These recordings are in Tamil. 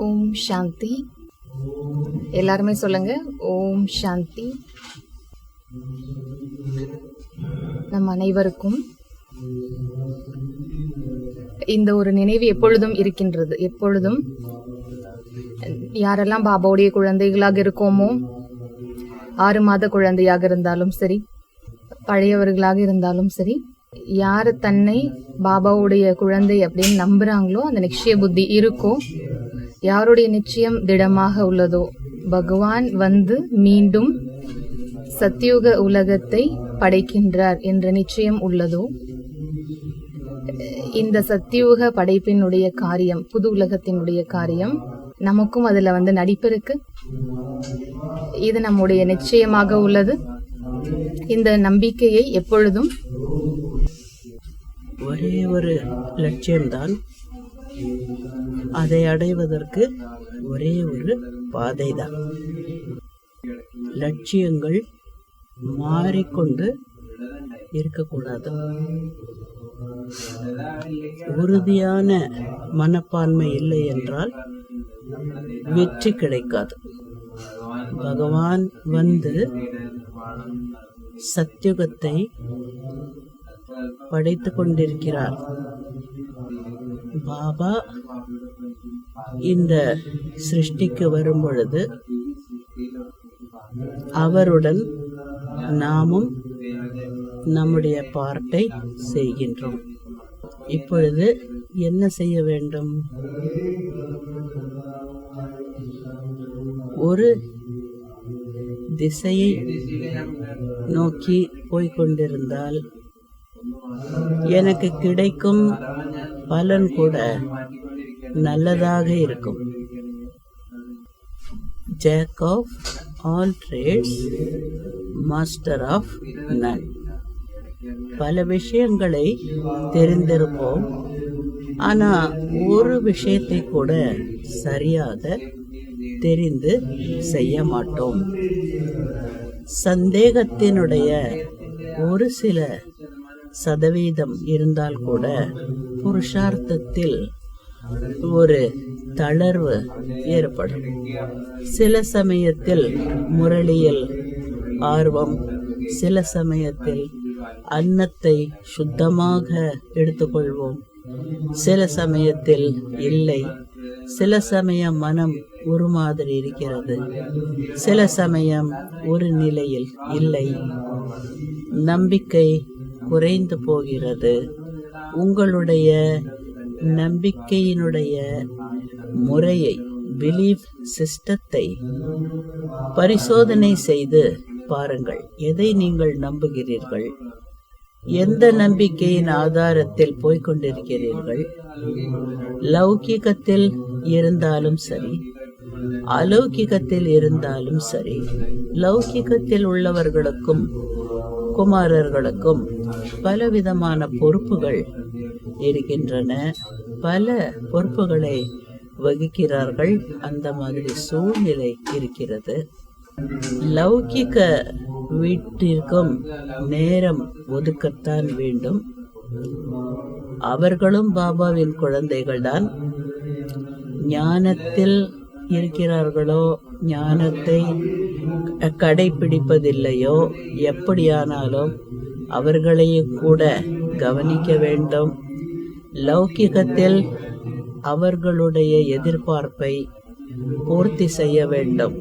ஓம் சாந்தி. எல்லாருமே சொல்லுங்க, ஓம் சாந்தி. நம் அனைவருக்கும் இந்த ஒரு நினைவு எப்பொழுதும் இருக்கின்றது. எப்பொழுதும் யாரெல்லாம் பாபாவுடைய குழந்தைகளாக இருக்கோமோ, 6 மாத குழந்தையாக இருந்தாலும் சரி, பழையவர்களாக இருந்தாலும் சரி, யாரு தன்னை பாபாவுடைய குழந்தை அப்படின்னு நம்புறாங்களோ, அந்த நிச்சய புத்தி இருக்கோ, யாருடைய நிச்சயம் திடமாக உள்ளதோ, பகவான் வந்து மீண்டும் சத்தியுக உலகத்தை படைக்கின்றார் என்ற நிச்சயம் உள்ளதோ, இந்த சத்தியுக படைப்பினுடைய காரியம், புது உலகத்தினுடைய காரியம் நமக்கும் அதுல வந்து நடிப்பு இருக்கு. இது நம்முடைய நிச்சயமாக உள்ளது. இந்த நம்பிக்கையை எப்பொழுதும் ஒரே ஒரு லட்சியம்தான், அதை அடைவதற்கு ஒரே ஒரு பாதை தான். லட்சியங்கள் மாறிக்கொண்டு இருக்கக்கூடாது. உறுதியான மனப்பான்மை இல்லை என்றால் வெற்றி கிடைக்காது. பகவான் வந்து சத்தியுகத்தை படைத்துக் கொண்டிருக்கிறார். பாபா இந்த சிருஷ்டிக்கு வரும் பொழுது அவருடன் நாமும் நம்முடைய பார்ட்டை செய்கின்றோம். இப்பொழுது என்ன செய்ய வேண்டும்? ஒரு திசையை நோக்கி போய்கொண்டிருந்தால் எனக்கு கிடைக்கும் பலன் கூட நல்லதாக இருக்கும். Jack of all trades, master of none. பல விஷயங்களை தெரிந்திருப்போம், ஆனா ஒரு விஷயத்தை கூட சரியாக தெரிந்து செய்ய மாட்டோம். சந்தேகத்தினுடைய ஒரு சில சதவீதம் இருந்தால் கூட புருஷார்த்தத்தில் ஒரு தளர்வு ஏற்படும். சில சமயத்தில் முரளியில் ஆர்வம், சில சமயத்தில் அன்னத்தை சுத்தமாக எடுத்துக்கொள்வோம், சில சமயத்தில் இல்லை, சில சமயம் மனம் ஒரு மாதிரி இருக்கிறது, சில சமயம் ஒரு நிலையில் இல்லை, நம்பிக்கை குறைந்து போகிறது. உங்களுடைய நம்பிக்கையினுடைய முறையை, பிலீஃப் சிஸ்டத்தை பரிசோதனை செய்து பாருங்கள். எதை நீங்கள் நம்புகிறீர்கள்? எந்த நம்பிக்கையின் ஆதாரத்தில் போய்கொண்டிருக்கிறீர்கள்? லௌகிகத்தில் இருந்தாலும் சரி, அலௌகிகத்தில் இருந்தாலும் சரி, லௌகிகத்தில் உள்ளவர்களுக்கும் குமாரர்களுக்கும் பலவிதமான பொறுப்புகள் இருக்கின்றன. பல பொறுப்புகளை வகிக்கிறார்கள். அந்த மாதிரி சூழ்நிலை இருக்கிறது. லௌகிக வீட்டிற்கும் நேரம் ஒதுக்கத்தான் வேண்டும். அவர்களும் பாபாவின் குழந்தைகள் தான். ஞானத்தில் இருக்கிறார்களோ, ஞானத்தை கடைபிடிப்பதில்லையோ, எப்படியானாலும் அவர்களையும் கூட கவனிக்க வேண்டும். லௌகிகத்தில் அவர்களுடைய எதிர்பார்ப்பை பூர்த்தி செய்ய வேண்டும்.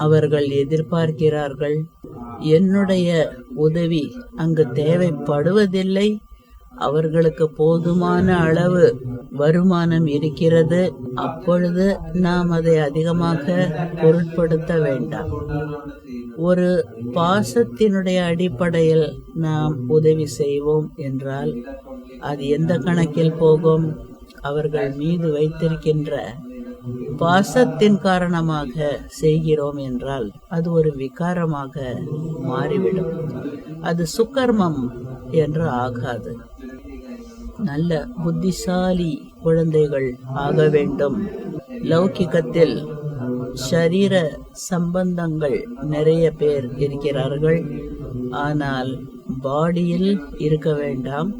அவர்கள் எதிர்பார்க்கிறார்கள், என்னுடைய உதவி அங்கு தேவைப்படுவதில்லை, அவர்களுக்கு போதுமான அளவு வருமானம் இருக்கிறது, அப்பொழுது நாம் அதை அதிகமாக பொருட்படுத்த வேண்டாம். ஒரு பாசத்தினுடைய அடிப்படையில் நாம் உதவி செய்வோம் என்றால் அது எந்த கணக்கில் போகும்? அவர்கள் மீது வைத்திருக்கின்ற பாசத்தின் காரணமாக செய்கிறோம் என்றால் அது ஒரு விகாரமாக மாறிவிடும். அது சுக்கர்மம் என்று ஆகாது. நல்ல புத்திசாலி குழந்தைகள் ஆக வேண்டும். லௌகிகத்தில் ஷரீர சம்பந்தங்கள் நிறைய பேர் இருக்கிறார்கள், ஆனால் பாடியில் இருக்க வேண்டாம்.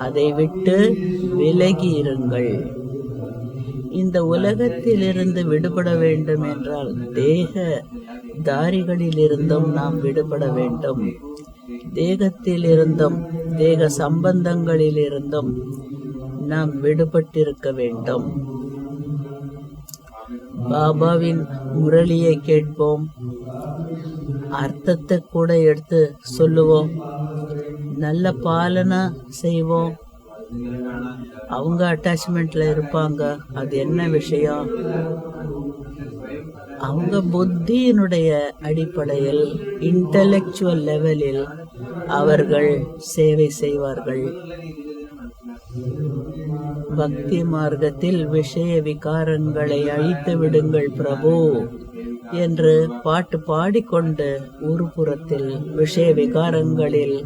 அதை விட்டு விலகி இருங்கள். இந்த உலகத்திலிருந்து விடுபட வேண்டும் என்றால் தேக தாரிகளிலிருந்தும் நாம் விடுபட வேண்டும். தேகத்திலிருந்தும் தேக சம்பந்தங்களிலிருந்தும் நாம் விடுபட்டிருக்க வேண்டும். பாபாவின் முரளியை கேட்போம், அர்த்தத்தை கூட எடுத்து சொல்லுவோம், நல்ல பாலனா செய்வோம். அவங்க அட்டாச்மெண்ட்ல இருப்பாங்க, அது என்ன விஷயம்? அவங்க புத்தியினுடைய அடிப்படையில் இன்டலெக்சுவல் லெவலில் அவர்கள் சேவை செய்வார்கள். பக்தி மார்க்கத்தில் விஷய விகாரங்களை அழித்து விடுங்கள் பிரபு என்று பாட்டு பாடிக்கொண்டு ஒரு புறத்தில் விஷய விகாரங்களில்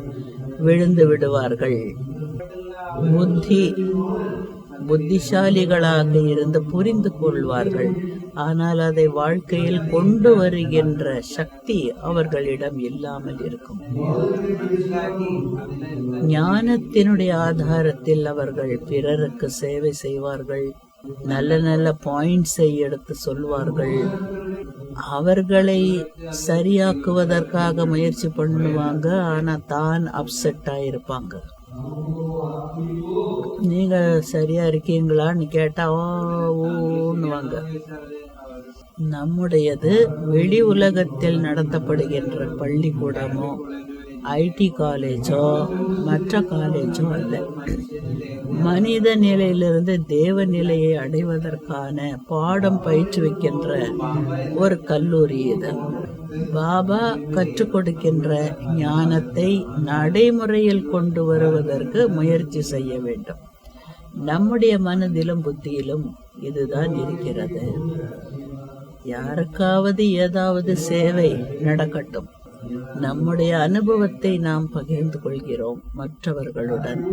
விழுந்து விடுவார்கள். புத்திசாலிகளாக இருந்து புரிந்து கொள்வார்கள், ஆனால் அதை வாழ்க்கையில் கொண்டு வருகின்ற சக்தி அவர்களிடம் இல்லாமல் இருக்கும். ஞானத்தினுடைய ஆதாரத்தில் அவர்கள் பிறருக்கு சேவை செய்வார்கள், நல்ல நல்ல பாயிண்ட்ஸை எடுத்து சொல்வார்கள், அவர்களை சரியாக்குவதற்காக முயற்சி பண்ணுவாங்க. ஆனா தான் அப்செட் ஆயிருப்பாங்க. நீங்க சரியா இருக்கீங்களான்னு கேட்டா ஓன்னுவாங்க. நம்முடையது வெளி உலகத்தில் நடத்தப்படுகின்ற பள்ளிக்கூடமோ ஐடி காலேஜோ மற்ற காலேஜோ அல்ல. மனித நிலையிலிருந்து தேவ நிலையை அடைவதற்கான பாடம் பயிற்றுவிக்கின்ற ஒரு கல்லூரி இது. பாபா கற்றுக் கொடுக்கின்ற ஞானத்தை நடைமுறையில் கொண்டு வருவதற்கு முயற்சி செய்ய வேண்டும். நம்முடைய மனதிலும் புத்தியிலும் இதுதான் இருக்கிறது. யாருக்காவது ஏதாவது சேவை நடக்கட்டும், நம்முடைய அனுபவத்தை நாம் பகிர்ந்து கொள்கிறோம் மற்றவர்களுடன்.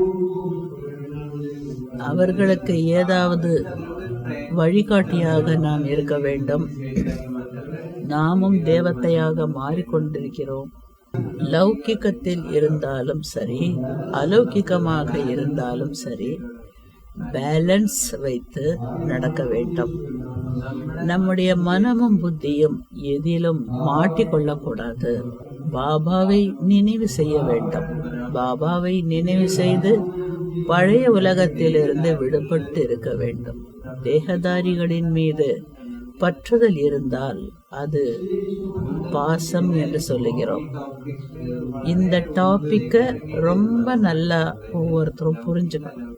அவர்களுக்கு ஏதாவது வழிகாட்டியாக நாம் இருக்க வேண்டும். நாமும் தேவதையாக மாறிக்கொண்டிருக்கிறோம். லௌகிக்கத்தில் இருந்தாலும் சரி, அலௌகிகமாக இருந்தாலும் சரி, பேலன்ஸ் வைத்து நடக்க வேண்டும். நம்முடைய மனமும் புத்தியும் எதிலும் மாட்டிக்கொள்ளக்கூடாது. பாபாவை நினைவு செய்ய வேண்டும். பாபாவை நினைவு செய்து பழைய உலகத்திலிருந்து விடுபட்டு இருக்க வேண்டும். தேகதாரிகளின் மீது பற்றுதல் இருந்தால் அது பாசம் என்று சொல்லுகிறோம். இந்த டாபிக்க ரொம்ப நல்லா ஒவ்வொருத்தரும் புரிஞ்சுக்கணும்.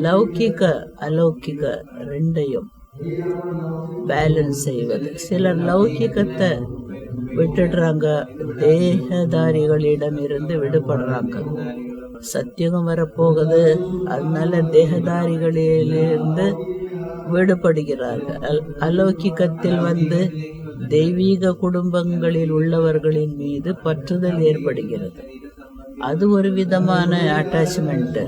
லௌகிக அலௌகிக ரெண்டையும் பேலன்ஸ் செய்வது. சிலர் லௌகிகத்தை விட்டுடுறாங்க, தேகதாரிகளிடம் இருந்து விடுபடுறாங்க. சத்தியுகம் வரப்போகுது, அதனால தேகதாரிகளிலிருந்து விடுபடுகிறார்கள். அலௌகிகத்தில் தெய்வீக குடும்பங்களில் உள்ளவர்களின் மீது பற்றுதல் ஏற்படுகிறது. அது ஒரு விதமான அட்டாச்மெண்ட்.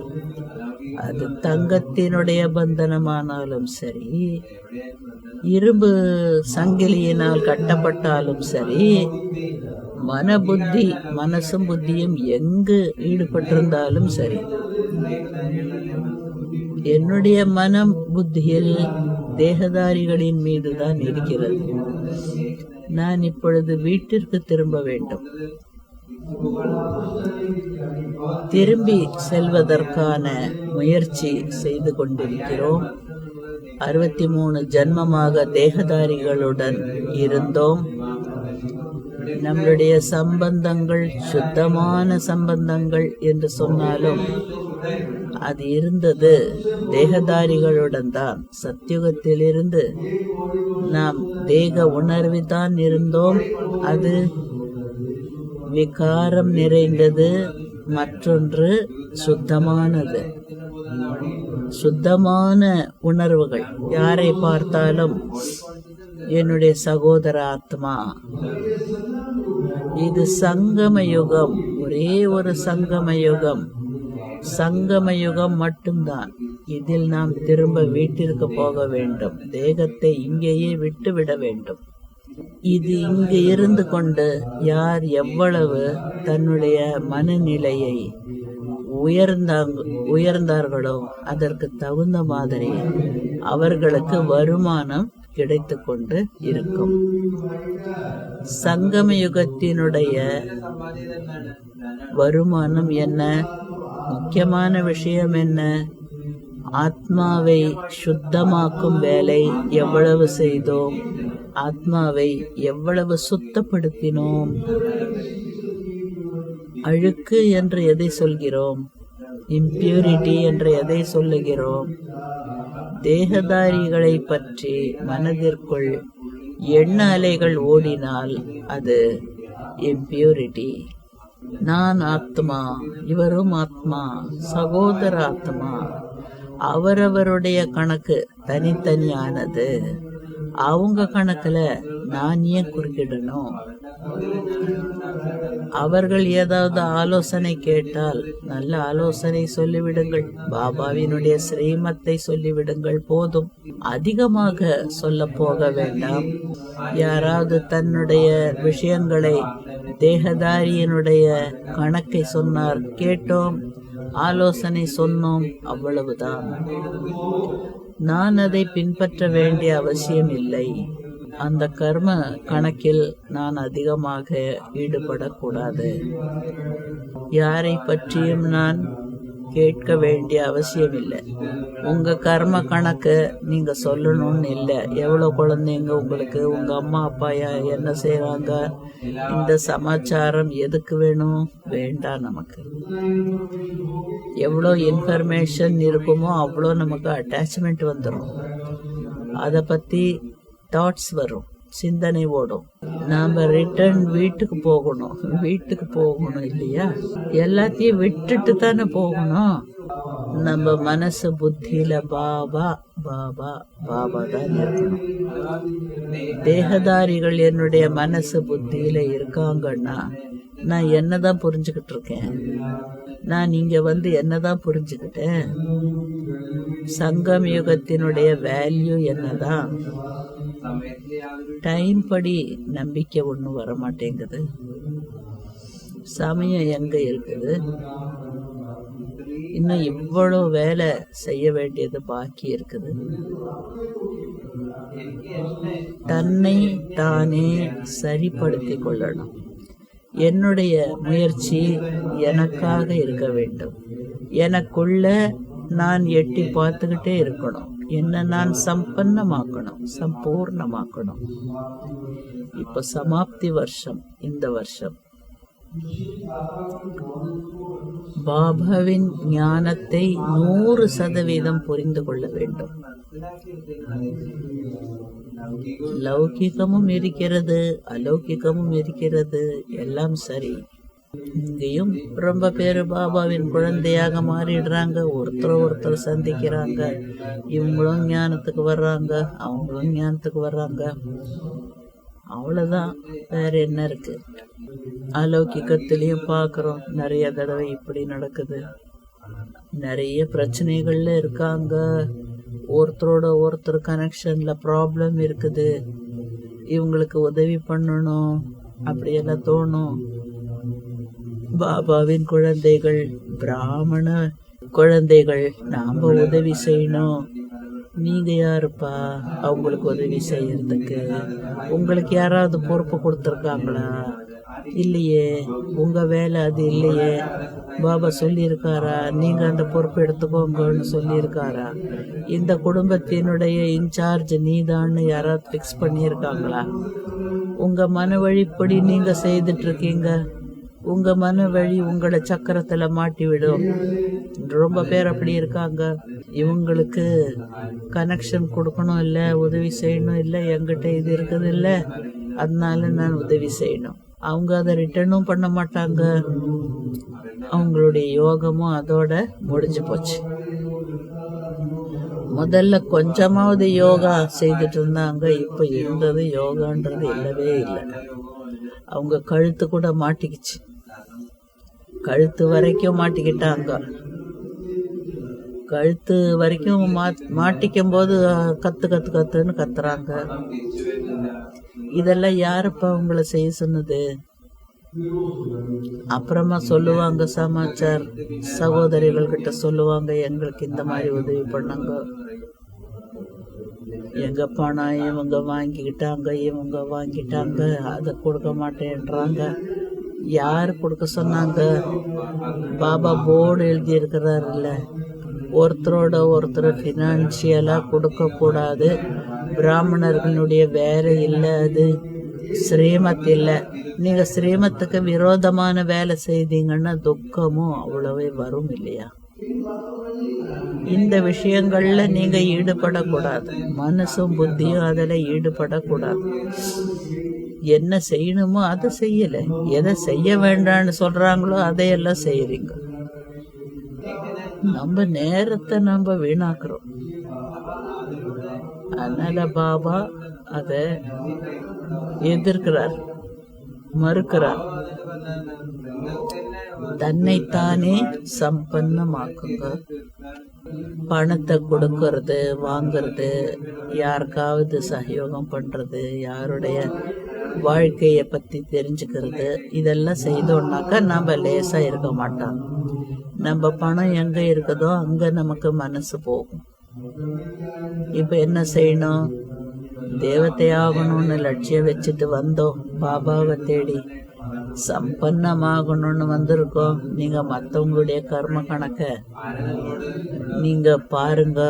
அது தங்கத்தினுடைய பந்தனமானாலும் சரி, இரும்பு சங்கிலியினால் கட்டப்பட்டாலும் சரி, மனசும் புத்தியும் எங்கு ஈடுபட்டிருந்தாலும் சரி, என்னுடைய மனம் புத்தியில் தேகதாரிகளின் மீதுதான் இருக்கிறது. நான் இப்பொழுது வீட்டிற்கு திரும்ப வேண்டும். திரும்பி செல்வதற்கான முயற்சி செய்து கொண்டிருக்கிறோம். 63 ஜன்மமாக தேகதாரிகளுடன் இருந்தோம். நம்முடைய சம்பந்தங்கள் சுத்தமான சம்பந்தங்கள் என்று சொன்னாலும் அது இருந்தது தேகதாரிகளுடன் தான். சத்தியுகத்திலிருந்து நாம் தேக உணர்வுதான் இருந்தோம். அது விகாரம் நிறைந்தது. மற்றொன்று சுத்தமானது. சுத்தமான உணர்வுகள். யாரை பார்த்தாலும் என்னுடைய சகோதர ஆத்மா. இது சங்கம யுகம், ஒரே ஒரு சங்கம யுகம். சங்கம யுகம் மட்டும்தான். இதில் நாம் திரும்ப வீட்டிற்கு போக வேண்டும். தேகத்தை இங்கேயே விட்டு விட வேண்டும். இது இங்கு இருந்து கொண்டு யார் எவ்வளவு தன்னுடைய மனநிலையை உயர்ந்தார்களோ அதற்கு தகுந்த மாதிரி அவர்களுக்கு வருமானம் கிடைத்து கொண்டு இருக்கும். சங்கம யுகத்தினுடைய வருமானம் என்ன? முக்கியமான விஷயம் என்ன? ஆத்மாவை சுத்தமாக்கும் வேலை எவ்வளவு செய்தோம், ஆத்மாவை எவ்வளவு சுத்தப்படுத்தினோம். அழுக்கு என்று எதை சொல்கிறோம்? இம்பியூரிட்டி என்று எதை சொல்லுகிறோம்? தேகதாரிகளை பற்றி மனதிற்குள் எண்ண அலைகள் ஓடினால் அது இம்பியூரிட்டி. நான் ஆத்மா, இவரும் ஆத்மா, சகோதர ஆத்மா. அவரவருடைய கணக்கு தனித்தனியானது. அவங்க கணக்குல நான் ஏன் குறுக்கிடணும்? அவர்கள் ஏதாவது ஆலோசனை கேட்டால் நல்ல ஆலோசனை சொல்லிவிடுங்கள். பாபாவினுடைய ஸ்ரீமத்தை சொல்லிவிடுங்கள், போதும். அதிகமாக சொல்ல போக வேண்டாம். யாராவது தன்னுடைய விஷயங்களை தேகதாரியினுடைய கணக்கை சொன்னார், கேட்டோம், ஆலோசனை சொன்னோம், அவ்வளவுதான். நான் அதை பின்பற்ற வேண்டிய அவசியம் இல்லை. அந்த கர்ம கணக்கில் நான் அதிகமாக ஈடுபடக்கூடாது. யாரை பற்றியும் நான் கேட்க வேண்டிய அவசியம் இல்லை. உங்க கர்ம கணக்கு நீங்க சொல்லணும்னு இல்லை. எவ்வளவு குழந்தைங்க உங்களுக்கு, உங்க அம்மா அப்பா என்ன செய்யறாங்க, இந்த சமாச்சாரம் எதுக்கு வேணும்? வேண்டாம். நமக்கு எவ்வளோ இன்ஃபர்மேஷன் இருக்குமோ அவ்வளோ நமக்கு அட்டாச்மெண்ட் வந்துடும். அதை பத்தி தாட்ஸ் வரும், சிந்தனை ஓடும். நாம ரிட்டர்ன் வீட்டுக்கு போகணும் இல்லையா? எல்லாத்தையும் விட்டுட்டு தானே போகணும். நம்ம மனசு புத்தியில பாபா பாபா பாபா தான் இருக்கணும். தேகதாரிகள் என்னுடைய மனசு புத்தியில இருக்காங்கன்னா நான் என்னதான் புரிஞ்சுக்கிட்டு இருக்கேன்? நான் இங்க வந்து என்னதான் புரிஞ்சுக்கிட்டேன்? சங்கம் யுகத்தினுடைய வேல்யூ என்னதான்? டைம் படி நம்பிக்கை ஒன்றும் வர மாட்டேங்குது. சமயம் எங்க இருக்குது? இன்னும் இவ்வளவு வேலை செய்ய வேண்டியது பாக்கி இருக்குது. தன்னை தானே சரிப்படுத்திக் கொள்ளணும். என்னுடைய முயற்சி எனக்காக இருக்க வேண்டும். எனக்குள்ள நான் எட்டி பார்த்துக்கிட்டே இருக்கணும். என்ன நான் சம்பூர்ணமாக்கணும். இப்ப சமாப்தி வருஷம். இந்த வருஷம் பாபாவின் ஞானத்தை 100% புரிந்து கொள்ள வேண்டும். லௌகிகமும் இருக்கிறது, அலௌகிகமும் இருக்கிறது, எல்லாம் சரி. இங்கேயும் ரொம்ப பேரு பாபாவின் குழந்தையாக மாறிடுறாங்க. ஒருத்தர் சந்திக்கிறாங்க. இவங்களும் ஞானத்துக்கு வர்றாங்க, அவங்களும் ஞானத்துக்கு வர்றாங்க. அவ்வளவுதான், வேற என்ன இருக்கு? அலௌகிகத்திலையும் பாக்குறோம், நிறைய தடவை இப்படி நடக்குது. நிறைய பிரச்சனைகள்ல இருக்காங்க. ஒருத்தரோட ஒருத்தர் கனெக்ஷன்ல ப்ராப்ளம் இருக்குது. இவங்களுக்கு உதவி பண்ணணும் அப்படியெல்லாம் தோணும். பாபாவின் குழந்தைகள், பிராமண குழந்தைகள், நாம உதவி செய்யணும். நீங்க யாருப்பா அவங்களுக்கு உதவி செய்யறதுக்கு? உங்களுக்கு யாராவது பொறுப்பு கொடுத்துருக்காங்களா? இல்லையே. உங்க வேலை அது இல்லையே. பாபா சொல்லியிருக்காரா நீங்க அந்த பொறுப்பு எடுத்துக்கோங்கன்னு சொல்லியிருக்காரா? இந்த குடும்பத்தினுடைய இன்சார்ஜ் நீதான்னு யாராவது பிக்ஸ் பண்ணியிருக்காங்களா? உங்க மன வழிப்படி நீங்க செய்துட்டு இருக்கீங்க. உங்க மன வழி உங்களோட சக்கரத்துல மாட்டி விடும். ரொம்ப பேர் அப்படி இருக்காங்க. இவங்களுக்கு கனெக்ஷன் கொடுக்கணும் இல்ல, உதவி செய்யணும் இல்ல, என்கிட்ட இது இருக்குது இல்ல, அதனால நான் உதவி செய்யணும். அவங்க அதை ரிட்டர்னும் பண்ண மாட்டாங்க. அவங்களுடைய யோகமும் அதோட முடிஞ்சு போச்சு. முதல்ல கொஞ்சமாவது யோகா செய்துட்டு இருந்தாங்க. இப்ப இருந்தது யோகான்றது இல்லவே இல்லை. அவங்க கழுத்து கூட மாட்டிக்கிச்சு. கழுத்து வரைக்கும் மாட்டிக்கிட்டாங்க. கழுத்து வரைக்கும் மாட்டிக்கும் போது கத்துன்னு கத்துறாங்க. இதெல்லாம் யாருப்பா உங்களை செய்ய சொன்னது? அப்புறமா சொல்லுவாங்க சமாச்சார், சகோதரிகள் கிட்ட சொல்லுவாங்க, எங்களுக்கு இந்த மாதிரி உதவி பண்ணாங்க, எங்க பணம் இவங்க வாங்கிட்டாங்க, அதை கொடுக்க மாட்டேன்றாங்க. யாரு கொடுக்க சொன்னாங்க? பாபா போர்டு எழுதி இருக்கிறாருல்ல, ஒருத்தரோட ஒருத்தர் ஃபினான்சியலா கொடுக்க கூடாது, பிராமணர்களுடைய வேலை இல்லை, அது ஸ்ரீமத் இல்லை. நீங்க ஸ்ரீமத்துக்கு விரோதமான வேலை செய்தீங்கன்னா துக்கமும் அவ்வளவே வரும் இல்லையா? இந்த விஷயங்கள்ல நீங்க ஈடுபடக்கூடாது, மனசும் புத்தியும் அதில் ஈடுபடக்கூடாது. என்ன செய்யணுமோ அதை செய்யல, எதை செய்ய வேண்டாம்னு சொல்றாங்களோ அதையெல்லாம் செய்யறீங்க. நம்ம நேரத்தை நம்ம வீணாக்குறோம். அதனால பாபா அதை எதிர்க்கிறார், மறுக்கிறார். தன்னைத்தானே சம்பன்னமாக்குங்க. பணத்தை கொடுக்கறது, வாங்கறது, யாருக்காவது சகயோகம் பண்றது, யாருடைய வாழ்க்கைய பத்தி தெரிஞ்சுக்கிறது, இதெல்லாம் செய்தோம்னாக்கா நம்ம லேசா இருக்க மாட்டோம். நம்ம பணம் எங்க இருக்குதோ அங்க நமக்கு மனசு போகும். இப்ப என்ன செய்யணும்? தேவதையாகணும்னு லட்சியம் வச்சுட்டு வந்தோம், பாபாவை தேடி சம்பன்னமாகணும்னு வந்திருக்கோம். நீங்க மற்றவங்களுடைய கர்ம கணக்க நீங்க பாருங்க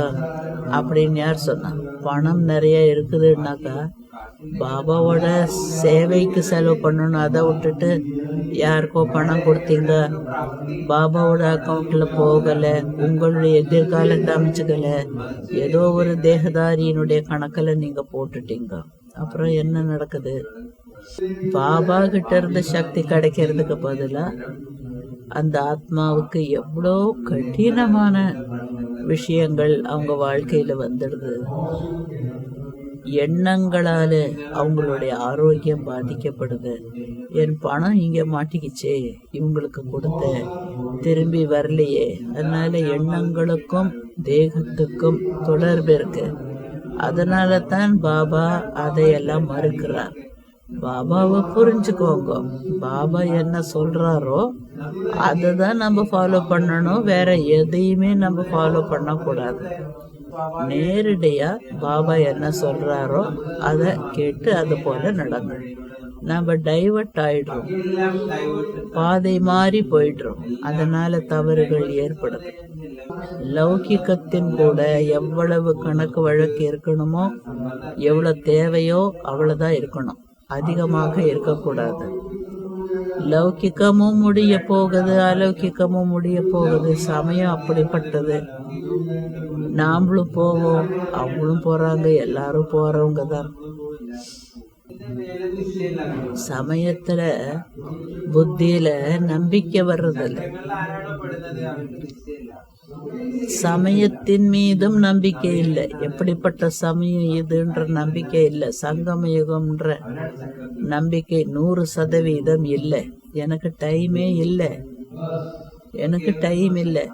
அப்படின்னு யார் சொன்னா? பணம் நிறைய இருக்குதுன்னாக்கா பாபாவோட சேவைக்கு செலவு பண்ணணும். அதை விட்டுட்டு யாருக்கோ பணம் கொடுத்தீங்க, பாபாவோட அக்கௌண்ட்ல போகல, உங்களுடைய எதிர்காலத்தை அமைச்சுக்கல, ஏதோ ஒரு தேகதாரியினுடைய கணக்குல நீங்க போட்டுட்டீங்க. அப்புறம் என்ன நடக்குது? பாபா கிட்ட இருந்து சக்தி கிடைக்கிறதுக்கு பதிலா அந்த ஆத்மாவுக்கு எவ்வளோ கடினமான விஷயங்கள் அவங்க வாழ்க்கையில வந்துடுது. எண்ணங்களால அவங்களுடைய ஆரோக்கியம் பாதிக்கப்படுது. என் பணம் இங்க மாட்டிக்கிச்சே, இவங்களுக்கு கொடுத்த திரும்பி வரலையே. அதனால எண்ணங்களுக்கும் தேகத்துக்கும் தொடர்பு இருக்கு. அதனால தான் பாபா அதையெல்லாம் மறுக்கிறார். பாபாவை புரிஞ்சுக்கோங்க. பாபா என்ன சொல்றாரோ அதுதான் நம்ம ஃபாலோ பண்ணணும், வேற எதையுமே நம்ம ஃபாலோ பண்ணக்கூடாது. நேரடியா பாபா என்ன சொல்றாரோ அதை கேட்டு அது போல நடங்க. நம்ம டைவர்ட் ஆயிடுறோம், பாதை மாறி போயிடுறோம். அதனால தவறுகள் ஏற்படுது. லௌகிக்கத்தின் கூட எவ்வளவு கணக்கு வழக்கு இருக்கணுமோ, எவ்வளவு தேவையோ அவ்வளவுதான் இருக்கணும், அதிகமாக இருக்கக்கூடாது. லௌகிக்கமும் முடிய போகுது, அலௌகிக்கமும் முடிய போகுது. சமயம் அப்படிப்பட்டது. நாமளும் போவோம், அவங்களும் போறாங்க, எல்லாரும் போறவங்க தான். சமயத்துல புத்தியில நம்பிக்கை வர்றதில்ல, சமயத்தின் மீதும் நம்பிக்கை இல்லை. எப்படிப்பட்ட சமயம் இதுன்ற நம்பிக்கை இல்லை. சங்கம யுகம்ன்ற நம்பிக்கை 100% இல்லை. எனக்கு டைமே இல்லை, எனக்கு டைம் இல்லை,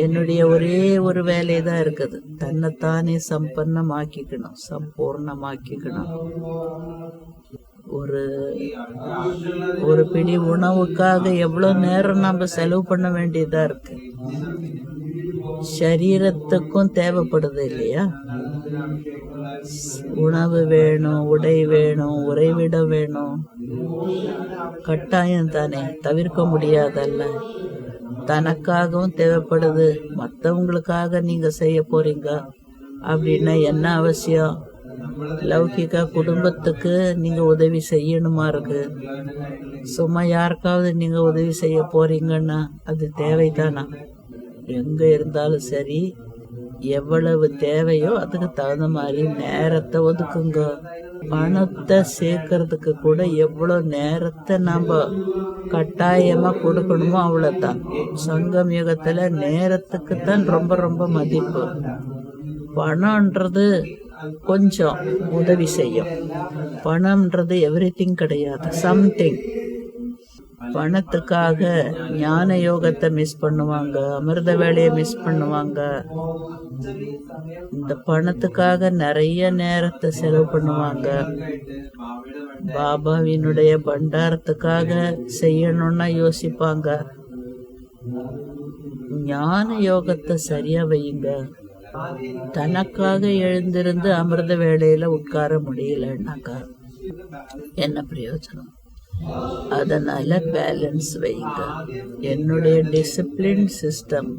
என்னுடைய ஒரே ஒரு வேலைதான் இருக்குது, தன்னைத்தானே சம்பன்னமாக்கிக்கணும், சம்பூர்ணமாக்கிக்கணும். ஒரு பிடி உணவுக்காக எவ்வளவு நேரம் நம்ம செலவு பண்ண வேண்டியதா இருக்கு. சரீரத்துக்கும் தேவைப்படுது இல்லையா? உணவு வேணும், உடை வேணும், உறைவிடம் வேணும், கட்டாயம் தானே, தவிர்க்க முடியாதல்ல. தனக்காகவும் தேவைப்படுது, மற்றவங்களுக்காக நீங்க செய்ய போறீங்க அப்படின்னா என்ன அவசியம்? லௌகிக குடும்பத்துக்கு நீங்க உதவி செய்யணுமா இருக்கு. சும்மா யாருக்காவது நீங்க உதவி செய்ய போறீங்கன்னா அது தேவைதானா? எங்க இருந்தாலும் சரி, எவ்வளவு தேவையோ அதுக்கு தகுந்த மாதிரி நேரத்தை ஒதுக்குங்க. பணத்தை சேர்க்கறதுக்கு கூட எவ்வளவு நேரத்தை நாம கட்டாயமா கொடுக்கணுமோ அவ்வளவுதான். சங்கம் யுகத்துல நேரத்துக்கு தான் ரொம்ப ரொம்ப மதிப்பு. பணம்ன்றது கொஞ்சம் உதவி செய்யும், பணம்ன்றது எவ்ரிதிங் கிடையாது, சம்திங். பணத்துக்காக ஞான யோகத்தை மிஸ் பண்ணுவாங்க, அமிர்த வேலையை மிஸ் பண்ணுவாங்க. இந்த பணத்துக்காக நிறைய நேரத்தை செலவு பண்ணுவாங்க. பாபாவினுடைய பண்டாரத்துக்காக செய்யணும்னா யோசிப்பாங்க. ஞான யோகத்தை சரியா வையுங்க. தனக்காக எழுந்திருந்து அமிர்த வேளையில உட்கார முடியலன்னாக்கா என்ன பிரயோஜனம்? அதனால பேலன்ஸ் வைங்க. என்னுடைய டிசிப்ளின் சிஸ்டம்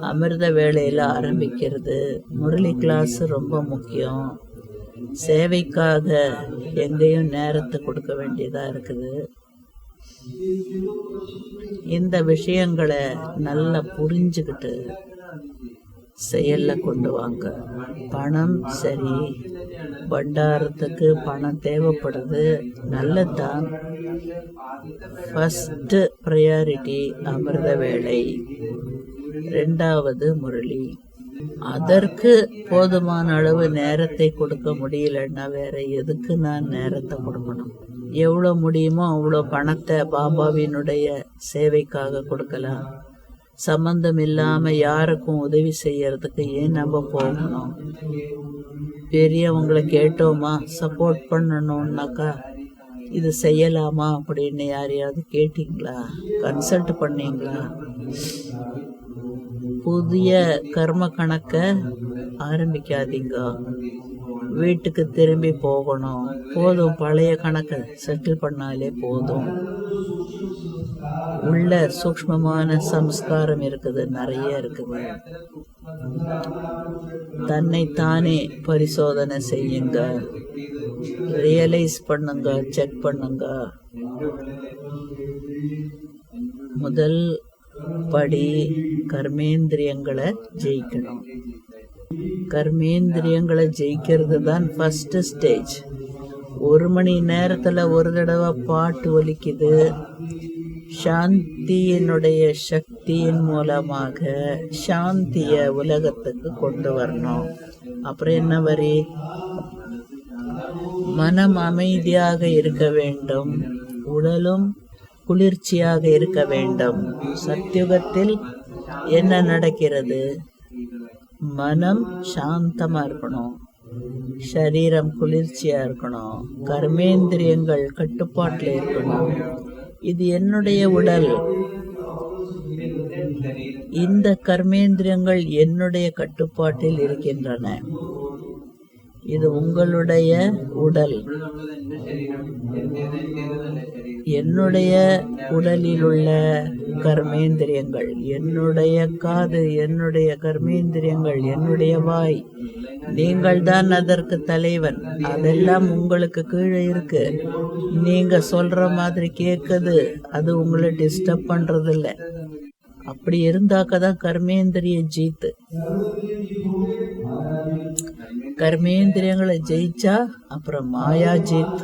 அமிர்த வேளையில ஆரம்பிக்கிறது. முரளி கிளாஸ் ரொம்ப முக்கியம். சேவைக்காக எங்கேயும் நேரத்தை கொடுக்க வேண்டியதா இருக்குது. இந்த விஷயங்களை நல்லா புரிஞ்சுக்கிட்டு செயல்ல கொண்டு வாங்க. பணம் சரி, பண்டாரத்துக்கு பணம் தேவைப்படுது, நல்லதுதான். ஃபர்ஸ்ட் ப்ரையாரிட்டி அமிர்த வேளை, ரெண்டாவது முரளி. அதற்கு போதுமான அளவு நேரத்தை கொடுக்க முடியலன்னா வேற எதுக்கு நான் நேரத்தை கொடுக்கணும்? எவ்வளவு முடியுமோ அவ்வளோ பணத்தை பாபாவினுடைய சேவைக்காக கொடுக்கலாம். சம்பந்தம் இல்லாம யாருக்கும் உதவி செய்யறதுக்கு ஏன் நம்ம போகணும்? பெரியவங்களை கேட்டோமா, சப்போர்ட் பண்ணணும்னாக்கா இது செய்யலாமா அப்படின்னு யாரையாவது கேட்டீங்களா? கன்சல்ட் பண்ணீங்களா? புதிய கர்ம கணக்க ஆரம்பிக்காதீங்க. வீட்டுக்கு திரும்பி போகணும். போதும், பழைய கணக்கை செட்டில் பண்ணாலே போதும். உள்ள சூக்ஷ்மமான சம்ஸ்காரம் இருக்குது, நிறைய இருக்குது. தன்னைத்தானே பரிசோதனை செய்யுங்க, ரியலைஸ் பண்ணுங்க, செக் பண்ணுங்க. முதல் படி கர்மேந்திரியங்களை ஜெயிக்கணும். கர்மேந்திரியங்களை ஜெயிக்கிறது தான் ஃபர்ஸ்ட் ஸ்டேஜ். 1 மணி நேரத்துல ஒரு தடவை பாட்டு ஒலிக்குது. சாந்தியினுடைய சக்தியின் மூலமாக சாந்திய உலகத்துக்கு கொண்டு வரணும். அப்புறம் என்ன வரி? மனம் அமைதியாக இருக்க வேண்டும், உடலும் குளிர்ச்சியாக இருக்க வேண்டும். சத்யுகத்தில் என்ன நடக்கிறது? மனம் சாந்தமா இருக்கணும், சரீரம் குளிர்ச்சியா இருக்கணும், கர்மேந்திரியங்கள் கட்டுப்பாட்டுல இருக்கணும். இது என்னுடைய உடல், இந்த கர்மேந்திரியங்கள் என்னுடைய கட்டுப்பாட்டில் இருக்கின்றன. இது உங்களுடைய உடல். என்னுடைய உடலில் உள்ள கர்மேந்திரியங்கள், என்னுடைய காது, என்னுடைய கர்மேந்திரியங்கள், என்னுடைய வாய், நீங்கள் தான் அதற்கு தலைவன். அதெல்லாம் உங்களுக்கு கீழே இருக்கு. நீங்க சொல்ற மாதிரி கேட்குது, அது உங்களை டிஸ்டர்ப் பண்றது இல்ல. அப்படி இருந்தாக்கதான் கர்மேந்திரிய ஜீத்து. கர்மேந்திரியங்களை ஜெயிச்சா அப்புறம் மாயா ஜீத்.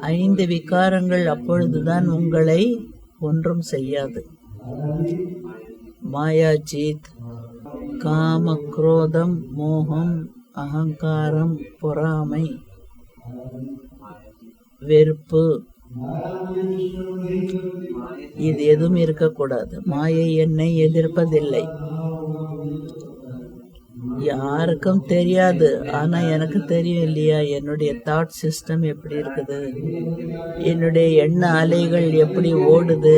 5 விகாரங்கள் அப்பொழுதுதான் உங்களை ஒன்றும் செய்யாது. மாயா ஜீத், காம, குரோதம், மோகம், அகங்காரம், பொறாமை, வெறுப்பு, இது எதுவும் இருக்கக்கூடாது. மாயை என்னை எதிர்ப்பதில்லை. யாருக்கும் தெரியாது, ஆனா எனக்கு தெரியும் இல்லையா? என்னுடைய தாட் சிஸ்டம் எப்படி இருக்குது, என்னுடைய எண்ண அலைகள் எப்படி ஓடுது,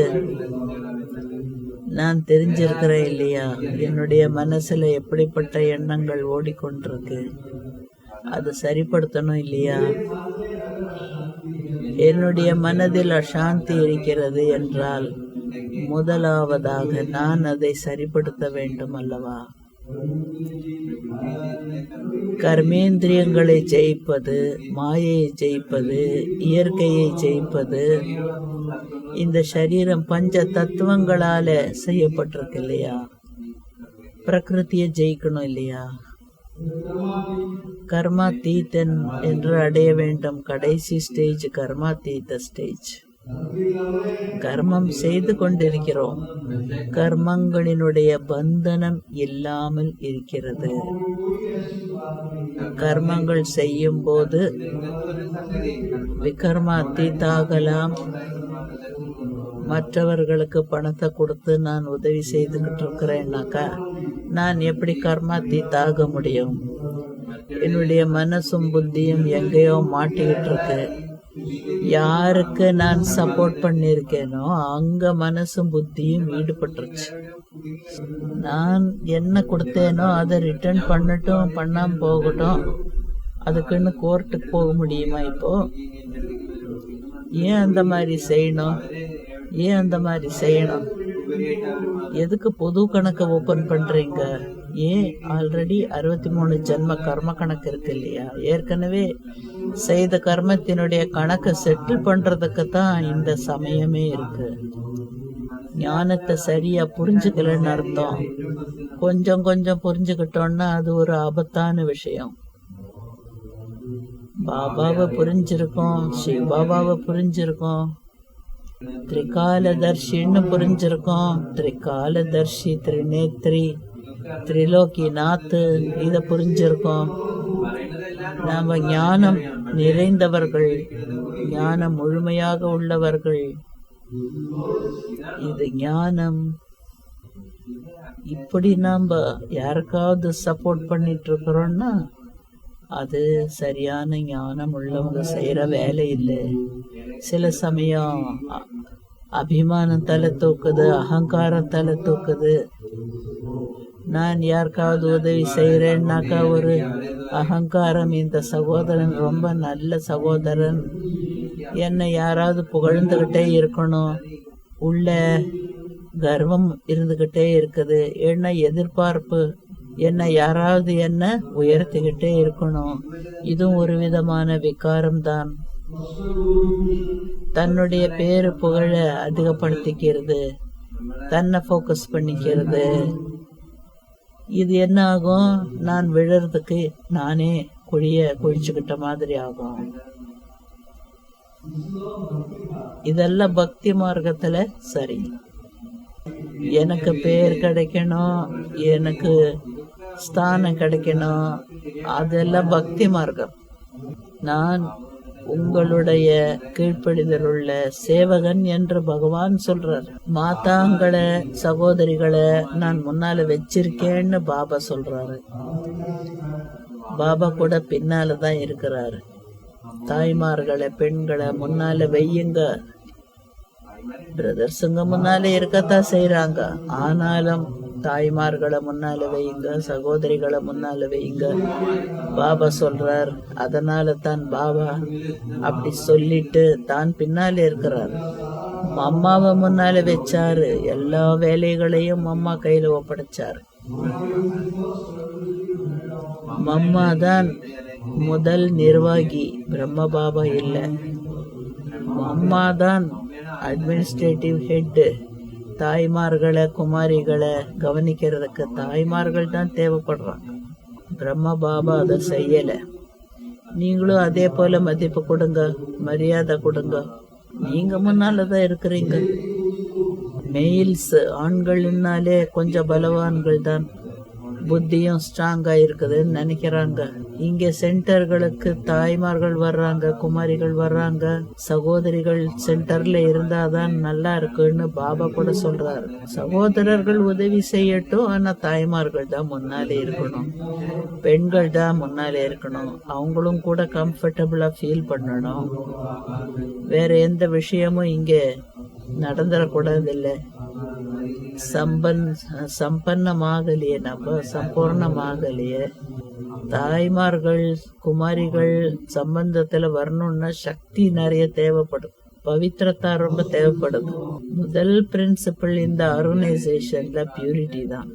நான் தெரிஞ்சிருக்கிறேன் இல்லையா? என்னுடைய மனசுல எப்படிப்பட்ட எண்ணங்கள் ஓடிக்கொண்டிருக்கு, அது சரிப்படுத்தணும் இல்லையா? என்னுடைய மனதில் அசாந்தி இருக்கிறது என்றால் முதலாவதாக நான் அதை சரிப்படுத்த வேண்டும் அல்லவா? கர்மேந்திரியங்களை ஜெயிப்பது, மாயையை ஜெயிப்பது, இயற்கையை ஜெயிப்பது, இந்த சரீரம் பஞ்ச தத்துவங்களால செய்யப்பட்டிருக்கு இல்லையா? பிரகிருதியை ஜெயிக்கணும் இல்லையா? கர்மாதீதன் என்று அடைய வேண்டும். கடைசி ஸ்டேஜ் கர்மாதீத ஸ்டேஜ். கர்மம் செய்து கொண்டிருக்கிறோம், கர்மங்களினுடைய பந்தனம் இல்லாமல் இருக்கிறது. கர்மங்கள் செய்யும் போது விகர்மாதீதாகலாம், மற்றவர்களுக்கு பணத்தை கொடுத்து நான் உதவி செய்துக்கிட்டு இருக்கிறேன்னாக்கா நான் எப்படி கர்மாத்தீத்தாக முடியும்? என்னுடைய மனசும் புத்தியும் எங்கேயோ மாட்டிக்கிட்டு இருக்கு. யாருக்கு நான் சப்போர்ட் பண்ணியிருக்கேனோ அங்க மனசும் புத்தியும் ஈடுபட்டுருச்சு. நான் என்ன கொடுத்தேனோ அதை ரிட்டர்ன் பண்ணட்டும், பண்ணாம போகட்டும். அதுக்குன்னு கோர்ட்டுக்கு போக முடியுமா இப்போ? ஏன் அந்த மாதிரி செய்யணும்? ஏன் அந்த மாதிரி செய்யணும்? எதுக்கு புது கணக்கு ஓபன் பண்றீங்க? ஏன் ஆல்ரெடி 63 ஜென்ம கர்ம கணக்கு இருக்கு இல்லையா? ஏற்கனவே செய்த கர்மத்தினுடைய கணக்கை செட்டில் பண்றதுக்கு தான் இந்த சமயமே இருக்கு. ஞானத்தை சரியா புரிஞ்சுக்கலன்னு அர்த்தம். கொஞ்சம் கொஞ்சம் புரிஞ்சுக்கிட்டோம்னா அது ஒரு ஆபத்தான விஷயம். பாபாவை புரிஞ்சிருக்கோம், சிவபாபாவை புரிஞ்சிருக்கோம், திரிகாலதர்ஷின்னு புரிஞ்சிருக்கோம், திரிகாலதர்ஷி, திரிநேத்ரி, திரிலோக்கிநாத், இத புரிஞ்சிருக்கோம். நாம ஞானம் நிறைந்தவர்கள், ஞானம் முழுமையாக உள்ளவர்கள். இது ஞானம். இப்படி நாம யாருக்காவது சப்போர்ட் பண்ணிட்டு இருக்கிறோம்னா அது சரியான ஞானம் உள்ளவங்க செய்யற வேலை இல்லை. சில சமயம் அபிமானம் தலை தூக்குது, அகங்காரம் தலை தூக்குது. நான் யாருக்காவது உதவி செய்யறேன்னாக்கா ஒரு அகங்காரம், இந்த சகோதரன் ரொம்ப நல்ல சகோதரன், என்னை யாராவது புகழ்ந்துகிட்டே இருக்கணும், உள்ள கர்வம் இருந்துகிட்டே இருக்குது. என்ன எதிர்பார்ப்பு, என்ன யாராவது என்ன உயர்த்திக்கிட்டே இருக்கணும். இதுவும் ஒரு விதமான விகாரம் தான். தன்னுடைய பேரு புகழ அதிகப்படுத்திக்கிறது, தன்னை ஃபோக்கஸ் பண்ணிக்கிறது. இது என்ன ஆகும்? நான் விழறதுக்கு நானே குழிச்சுக்கிட்ட மாதிரி ஆகும். இதெல்லாம் பக்தி மார்க்கத்துல சரி. எனக்கு பேர் கிடைக்கணும், எனக்கு ஸ்தானம் கிடைக்கணும், அதெல்லாம் பக்தி மார்க்கம். நான் உங்களுடைய கீழ்ப்படிதல் உள்ள சேவகன் என்று பகவான் சொல்றார். மாதாங்களை, சகோதரிகளை நான் முன்னால வச்சிருக்கேன்னு பாபா சொல்றாரு. பாபா கூட பின்னாலதான் இருக்கிறாரு. தாய்மார்களை, பெண்களை முன்னால வையுங்க. பிரதர்ஸுங்க முன்னாலே இருக்கத்தான் செய்யறாங்க. ஆனாலும் தாய்மார்களை முன்னால வையுங்க, சகோதரிகளை முன்னால வையுங்க பாபா சொல்றார். அதனால தான் பாபா அப்படி சொல்லிட்டு தான் பின்னாலே இருக்கிறார். அம்மாவை முன்னால வச்சாரு, எல்லா வேலைகளையும் அம்மா கையில ஒப்படைச்சாரு. அம்மா தான் முதல் நிர்வாகி, பிரம்ம பாபா இல்ல. அம்மா தான் அட்மினிஸ்ட்ரேட்டிவ் ஹெட். தாய்மார்களை, குமாரிகளை கவனிக்கிறதுக்கு தாய்மார்கள் தான் தேவைப்படுறாங்க. பிரம்ம பாபா அதை செய்யல. நீங்களும் அதே போல மதிப்பு கொடுங்க, மரியாதை கொடுங்க. நீங்க முன்னாலதான் இருக்கிறீங்க. மெயில்ஸ், ஆண்கள்னாலே கொஞ்சம் பலவான்கள் தான், புத்தியும் ஸ்ட்ராங்கா இருக்குதுன்னு நினைக்கிறாங்க. இங்க சென்டர்களுக்கு தாய்மார்கள் வர்றாங்க, குமாரிகள் வர்றாங்க, சகோதரிகள் சென்டர்ல இருந்தாதான் நல்லா இருக்குன்னு பாபா கூட சொல்றாரு. சகோதரர்கள் உதவி செய்யட்டும், ஆனா தாய்மார்கள் தான் முன்னாலே இருக்கணும், பெண்கள் தான் முன்னாலே இருக்கணும். அவங்களும் கூட கம்ஃபர்டபுளா ஃபீல் பண்ணணும். வேற எந்த விஷயமும் இங்க நடந்துடக்கூடாது. இல்ல சம்பன்னமாகலையே, நம்ம சம்பூர்ணமாகலையே. தாய்மார்கள், குமாரிகள் சம்பந்தத்துல வரணும்னா சக்தி நிறைய தேவைப்படும், பவித்திரத்தா ரொம்ப தேவைப்படுது. முதல் பிரின்சிபிள் இந்த ஆர்கனைசேஷன்ல பியூரிட்டி தான்.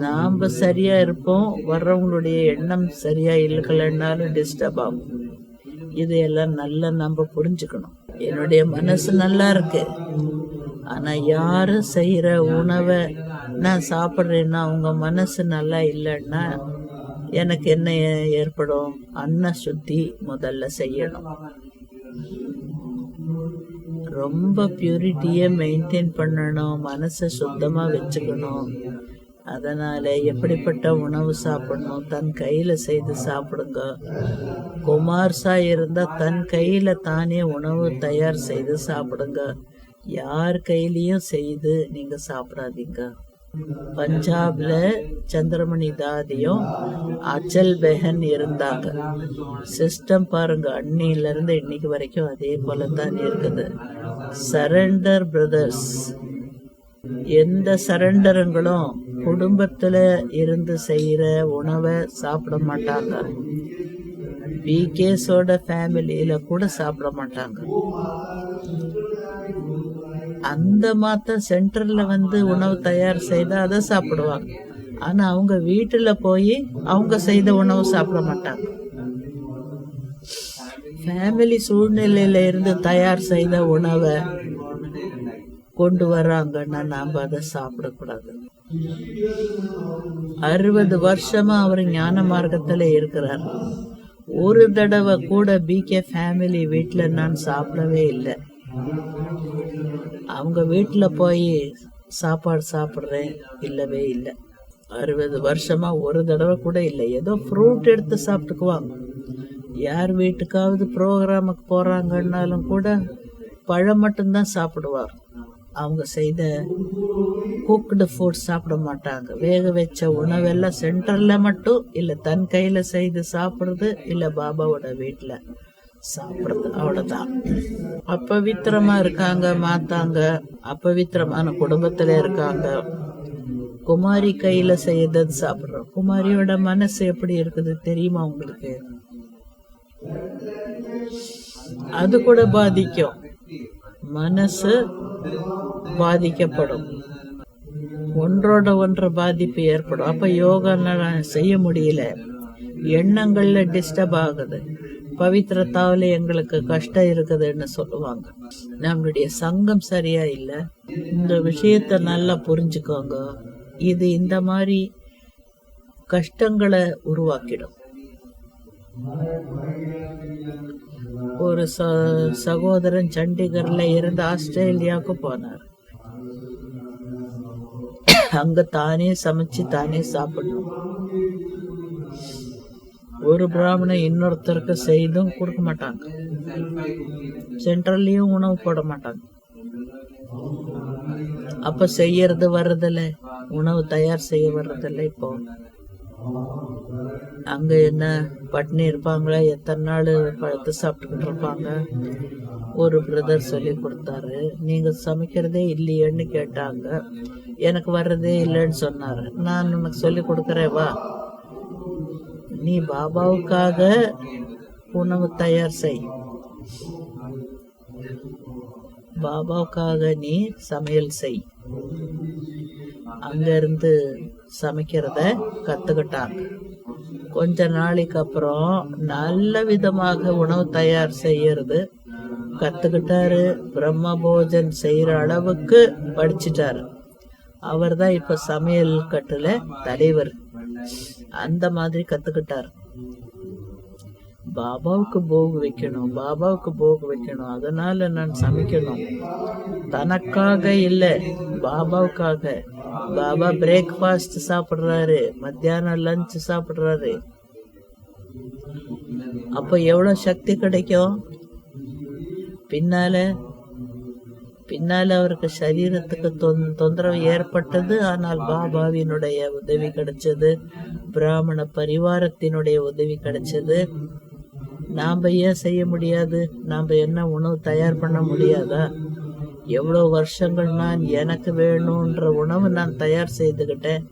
நாம சரியா இருப்போம், வர்றவங்களுடைய எண்ணம் சரியா இல்லைன்னாலும் டிஸ்டர்ப் ஆகும். இதையெல்லாம் நல்லா நம்ம புரிஞ்சுக்கணும். என்னுடைய மனசு நல்லா இருக்கு, ஆனா யாரு செய்யற உணவை நான் சாப்பிடுறேன்னா உங்க மனசு நல்லா இல்லைன்னா எனக்கு என்ன ஏற்படும்? அன்ன சுத்தி முதல்ல செய்யணும். ரொம்ப பியூரிட்டிய மெயின்டைன் பண்ணணும், மனசை சுத்தமா வச்சுக்கணும். அதனால எப்படிப்பட்ட உணவு சாப்பிடணும், தன் கையில செய்து சாப்பிடுங்க. குமார்ஸா இருந்தா தன் கையில தானே உணவு தயார் செய்து சாப்பிடுங்க. யார் கையிலயும் செய்து நீங்க சாப்பிடாதீங்க. பஞ்சாப்ல சந்திரமணி தாதியும் அச்சல் பெஹன் இருந்தாங்க. சிஸ்டம் பாருங்க, அன்னில இருந்து இன்னைக்கு வரைக்கும் அதே போலதான் இருக்குது. சரண்டர் பிரதர்ஸ், எந்த சரண்டருங்களும் குடும்பத்துல இருந்து செய்யற உணவை சாப்பிட மாட்டாங்க. பிகேஸோட ஃபேமிலியில கூட சாப்பிட மாட்டாங்க. அந்த மாத்த சென்டர்ல உணவு தயார் செய்தா அதை சாப்பிடுவாங்க. ஆனா அவங்க வீட்டுல போய் அவங்க செய்த உணவு சாப்பிட மாட்டாங்க. ஃபேமிலி சூழ்நிலையில இருந்து தயார் செய்த உணவை கொண்டு வர்றாங்கன்னா நாம அதை சாப்பிடக்கூடாது. 60 வருஷமா அவர் ஞான மார்க்கத்துல இருக்கிறார். ஒரு தடவை கூட பிகே ஃபேமிலி வீட்டுல நான் சாப்பிடவே இல்லை. அவங்க வீட்டுல போய் சாப்பாடு சாப்பிடுறேன் இல்லவே இல்லை. 60 வருஷமா ஒரு தடவை கூட இல்லை. ஏதோ ஃப்ரூட் எடுத்து சாப்பிட்டுக்குவாங்க. யார் வீட்டுக்காவது ப்ரோக்ராமுக்கு போறாங்கன்னாலும் கூட பழம் மட்டும்தான் சாப்பிடுவார். அவங்க செய்த குக்டு ஃபுட் சாப்பிட மாட்டாங்க. வேக வச்ச உணவெல்லாம் சென்டர்ல மட்டும் இல்ல தன் கையில செய்து சாப்பிடுறது, இல்ல பாபாவோட வீட்டுல சாப்பிடுறது, அவ்வளவுதான். அப்பவித்திரமா இருக்காங்க மாத்தாங்க, அப்பவித்திரமான குடும்பத்துல இருக்காங்க. குமாரி கையில செய்யறது சாப்பிடுறோம். குமாரியோட மனசு எப்படி இருக்குது தெரியுமா உங்களுக்கு? அது கூட பாதிக்கும். மனசு பாதிக்கப்படும், ஒன்றோட ஒன்று பாதிப்பு ஏற்படும். அப்ப யோகா செய்ய முடியல, எண்ணங்கள்ல டிஸ்டர்ப் ஆகுது, பவித்திரத்தாவில எங்களுக்கு கஷ்டம் இருக்குதுன்னு சொல்லுவாங்க. நம்மளுடைய சங்கம் சரியா இல்ல. இந்த விஷயத்த நல்லா புரிஞ்சுக்கோங்க. இது இந்த மாதிரி கஷ்டங்களை உருவாக்கிடும். ஒரு சகோதரன் சண்டிகர்ல இருந்து ஆஸ்திரேலியாவுக்கு போனார். அங்க தானே சமைச்சு தானே சாப்பிடணும். ஒரு பிராமணன் இன்னொருத்தருக்கு செய்தும் கொடுக்க மாட்டாங்க. சென்ட்ரல்லையும் உணவு போட மாட்டாங்க. அப்ப செய்யறது வர்றதில்ல, உணவு தயார் செய்ய வர்றதில்ல. இப்போ அங்க என்ன பட்னி இருப்பாங்களா? எத்தனை நாள் பழத்தை சாப்பிட்டுக்கிட்டு இருப்பாங்க? ஒரு பிரதர் சொல்லி கொடுத்தாரு. நீங்க சமைக்கிறதே இல்லையேன்னு கேட்டாங்க. எனக்கு வர்றதே இல்லைன்னு சொன்னாரு. நான் உனக்கு சொல்லி கொடுக்கறேன் வா, நீ பாபாவுக்காக உணவு தயார் செய், பாபாவுக்காக நீ சமையல் செய். அங்க இருந்து சமைக்கிறத கத்துக்கிட்டாங்க. கொஞ்ச நாளைக்கு அப்புறம் நல்ல விதமாக உணவு தயார் செய்யறது கத்துக்கிட்டாரு. பிரம்ம போஜன் செய்யற அளவுக்கு படிச்சுட்டாரு. அவர் தான் இப்ப சமையல் கட்டுல தலைவர். அந்த மாதிரி கத்துக்கிட்டாரு. பாபாவுக்கு போக வைக்கணும், பாபாவுக்கு போக வைக்கணும், அதனால நான் சமைக்கணும். தனக்காக இல்ல, பாபாவுக்காக. பாபா பிரேக்ஃபாஸ்ட் சாப்பிடுறாரு, மத்தியானம் லஞ்ச் சாப்பிடுறாரு. அப்ப எவ்வளவு சக்தி கிடைக்கும்? பின்னால அவருக்கு சரீரத்துக்கு தொந்தரவு ஏற்பட்டது. ஆனால் பாபாவினுடைய உதவி கிடைச்சது, பிராமண பரிவாரத்தினுடைய உதவி கிடைச்சது. நாம ஏன் செய்ய முடியாது? நாம என்ன உணவு தயார் பண்ண முடியாதா? எவ்வளவு வருஷங்கள் நான் எனக்கு வேணும்ன்ற உணவு நான் தயார் செய்துகிட்டேன்.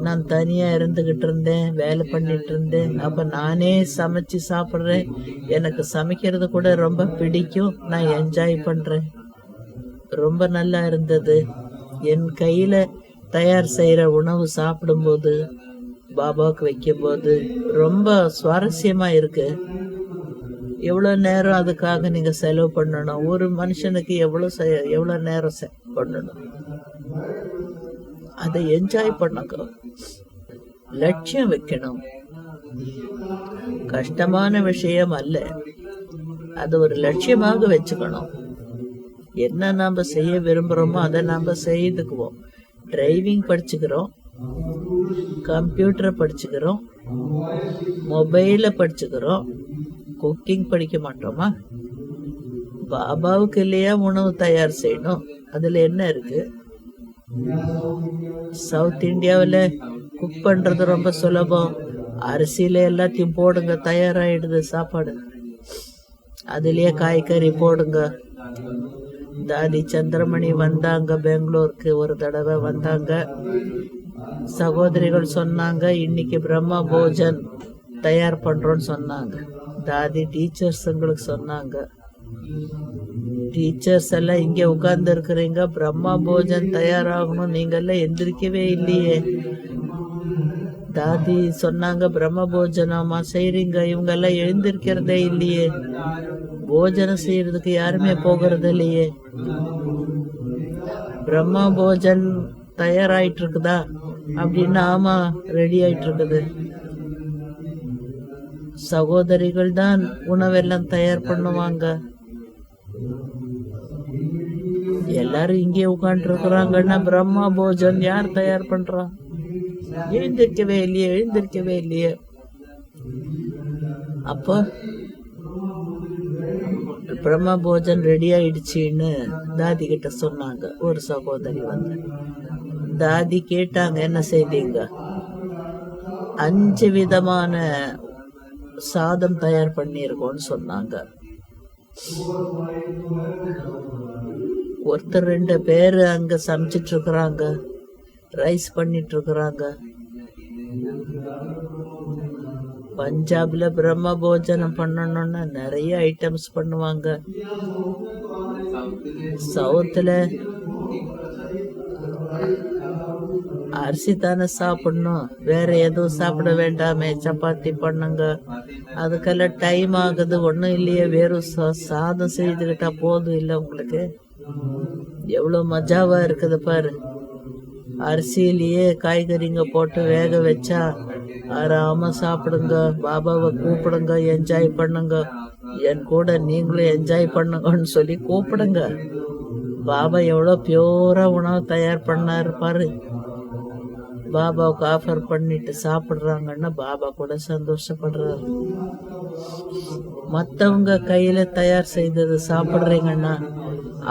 நான் தனியா இருந்துகிட்டு இருந்தேன், வேலை பண்ணிட்டு இருந்தேன். அப்ப நானே சமைச்சு சாப்பிடுறேன். எனக்கு சமைக்கிறது கூட ரொம்ப பிடிக்கும், நான் என்ஜாய் பண்றேன். ரொம்ப நல்லா இருந்தது. என் கையில தயார் செய்யற உணவு சாப்பிடும்போது, பாபாவுக்கு வைக்கும் போது ரொம்ப சுவாரஸ்யமா இருக்கு. எவ்வளவு நேரம் அதுக்காக நீங்க செலவு பண்ணணும்? ஒரு மனுஷனுக்கு எவ்வளவு நேரம் பண்ணணும்? அதை என்ஜாய் பண்ணுங்க. லட்சியம் வைக்கணும். கஷ்டமான விஷயம் அல்ல, அது ஒரு லட்சியமாக வச்சுக்கணும். என்ன நாம செய்ய விரும்புறோமோ அதை நாம செய்துக்குவோம். டிரைவிங் படிச்சுக்கிறோம், கம்ப்யூட்டரை படிச்சுக்கிறோம், மொபைல படிச்சுக்கிறோம், குக்கிங் படிக்க மாட்டோமா? பாபாவுக்கு இல்லையா உணவு தயார் செய்யணும்? அதுல என்ன இருக்கு? சவுத் இந்தியாவில் குக் பண்றது ரொம்ப சுலபம். அரிசியில எல்லாத்தையும் போடுங்க, தயாராயிடுது சாப்பாடு. அதுலயே காய்கறி போடுங்க. தாதி சந்திரமணி வந்தாங்க, பெங்களூருக்கு ஒரு தடவை வந்தாங்க. சகோதரிகள் சொன்னாங்க, இன்னைக்கு பிரம்ம போஜன் தயார் பண்றோம்னு சொன்னாங்க. தாதி டீச்சர்ஸுங்களுக்கு சொன்னாங்க, டீச்சர்ஸ் எல்லாம் இங்க உட்கார்ந்து இருக்கிறீங்க, பிரம்மா போஜன் தயாராகணும், நீங்க எல்லாம் எந்திரிக்கவே இல்லையே. தாதி சொன்னாங்க, பிரம்ம போஜனமா செய்றீங்க, இவங்க எல்லாம் எழுந்திருக்கிறதே இல்லையே, போஜனம் செய்யறதுக்கு யாருமே போகிறது இல்லையே. பிரம்ம போஜன் தயாராயிட்டு இருக்குதா அப்படின்னு? ஆமா, ரெடி ஆயிட்டு இருக்குது. சகோதரிகள் தான் உணவெல்லாம் தயார் பண்ணுவாங்க. எல்லாரும் இங்கே உட்காந்து இருக்கிறாங்கன்னா பிரம்மா போஜன் யார் தயார் பண்றா? எழுந்திருக்கவே இல்லையே. அப்போ பிரம்ம போஜன் ரெடி ஆயிடுச்சுன்னு தாதி கிட்ட சொன்னாங்க. ஒரு சகோதரி வந்து தாதி கேட்டாங்க, என்ன செய்தீங்க? 5 விதமான சாதம் தயார் பண்ணியிருக்கோம்னு சொன்னாங்க. ஒருத்தர் 2 பேரு அங்க சமைச்சிட்டு இருக்கிறாங்க, ரைஸ் பண்ணிட்டு இருக்கிறாங்க. பஞ்சாப்ல பிரம்ம போஜனம் பண்ணணும்னா நிறைய ஐட்டம்ஸ் பண்ணுவாங்க. சவுத்துல அரிசி தானே சாப்பிடணும், வேற எதுவும் சாப்பிட வேண்டாமே, சப்பாத்தி பண்ணுங்க. அதுக்கெல்லாம் டைம் ஆகுது. ஒன்றும் இல்லையே, வெறும் சாதம் செய்துக்கிட்டா போதும் இல்லை உங்களுக்கு? எவ்வளோ மஜாவா இருக்குது பாரு. அரிசியிலேயே காய்கறிங்க போட்டு வேக வச்சா ஆறாம சாப்பிடுங்க, பாபாவை கூப்பிடுங்க, என்ஜாய் பண்ணுங்க, என் கூட நீங்களும் என்ஜாய் பண்ணுங்கன்னு சொல்லி கூப்பிடுங்க. பாபா எவ்வளோ பியூரா உணவு தயார் பண்ணாரு பாரு. பாபாவுக்கு ஆஃபர் பண்ணிட்டு சாப்பிடுறாங்கன்னா பாபா கூட சந்தோஷப்படுறாரு. மற்றவங்க கையில தயார் செய்தது சாப்பிடுறீங்கன்னா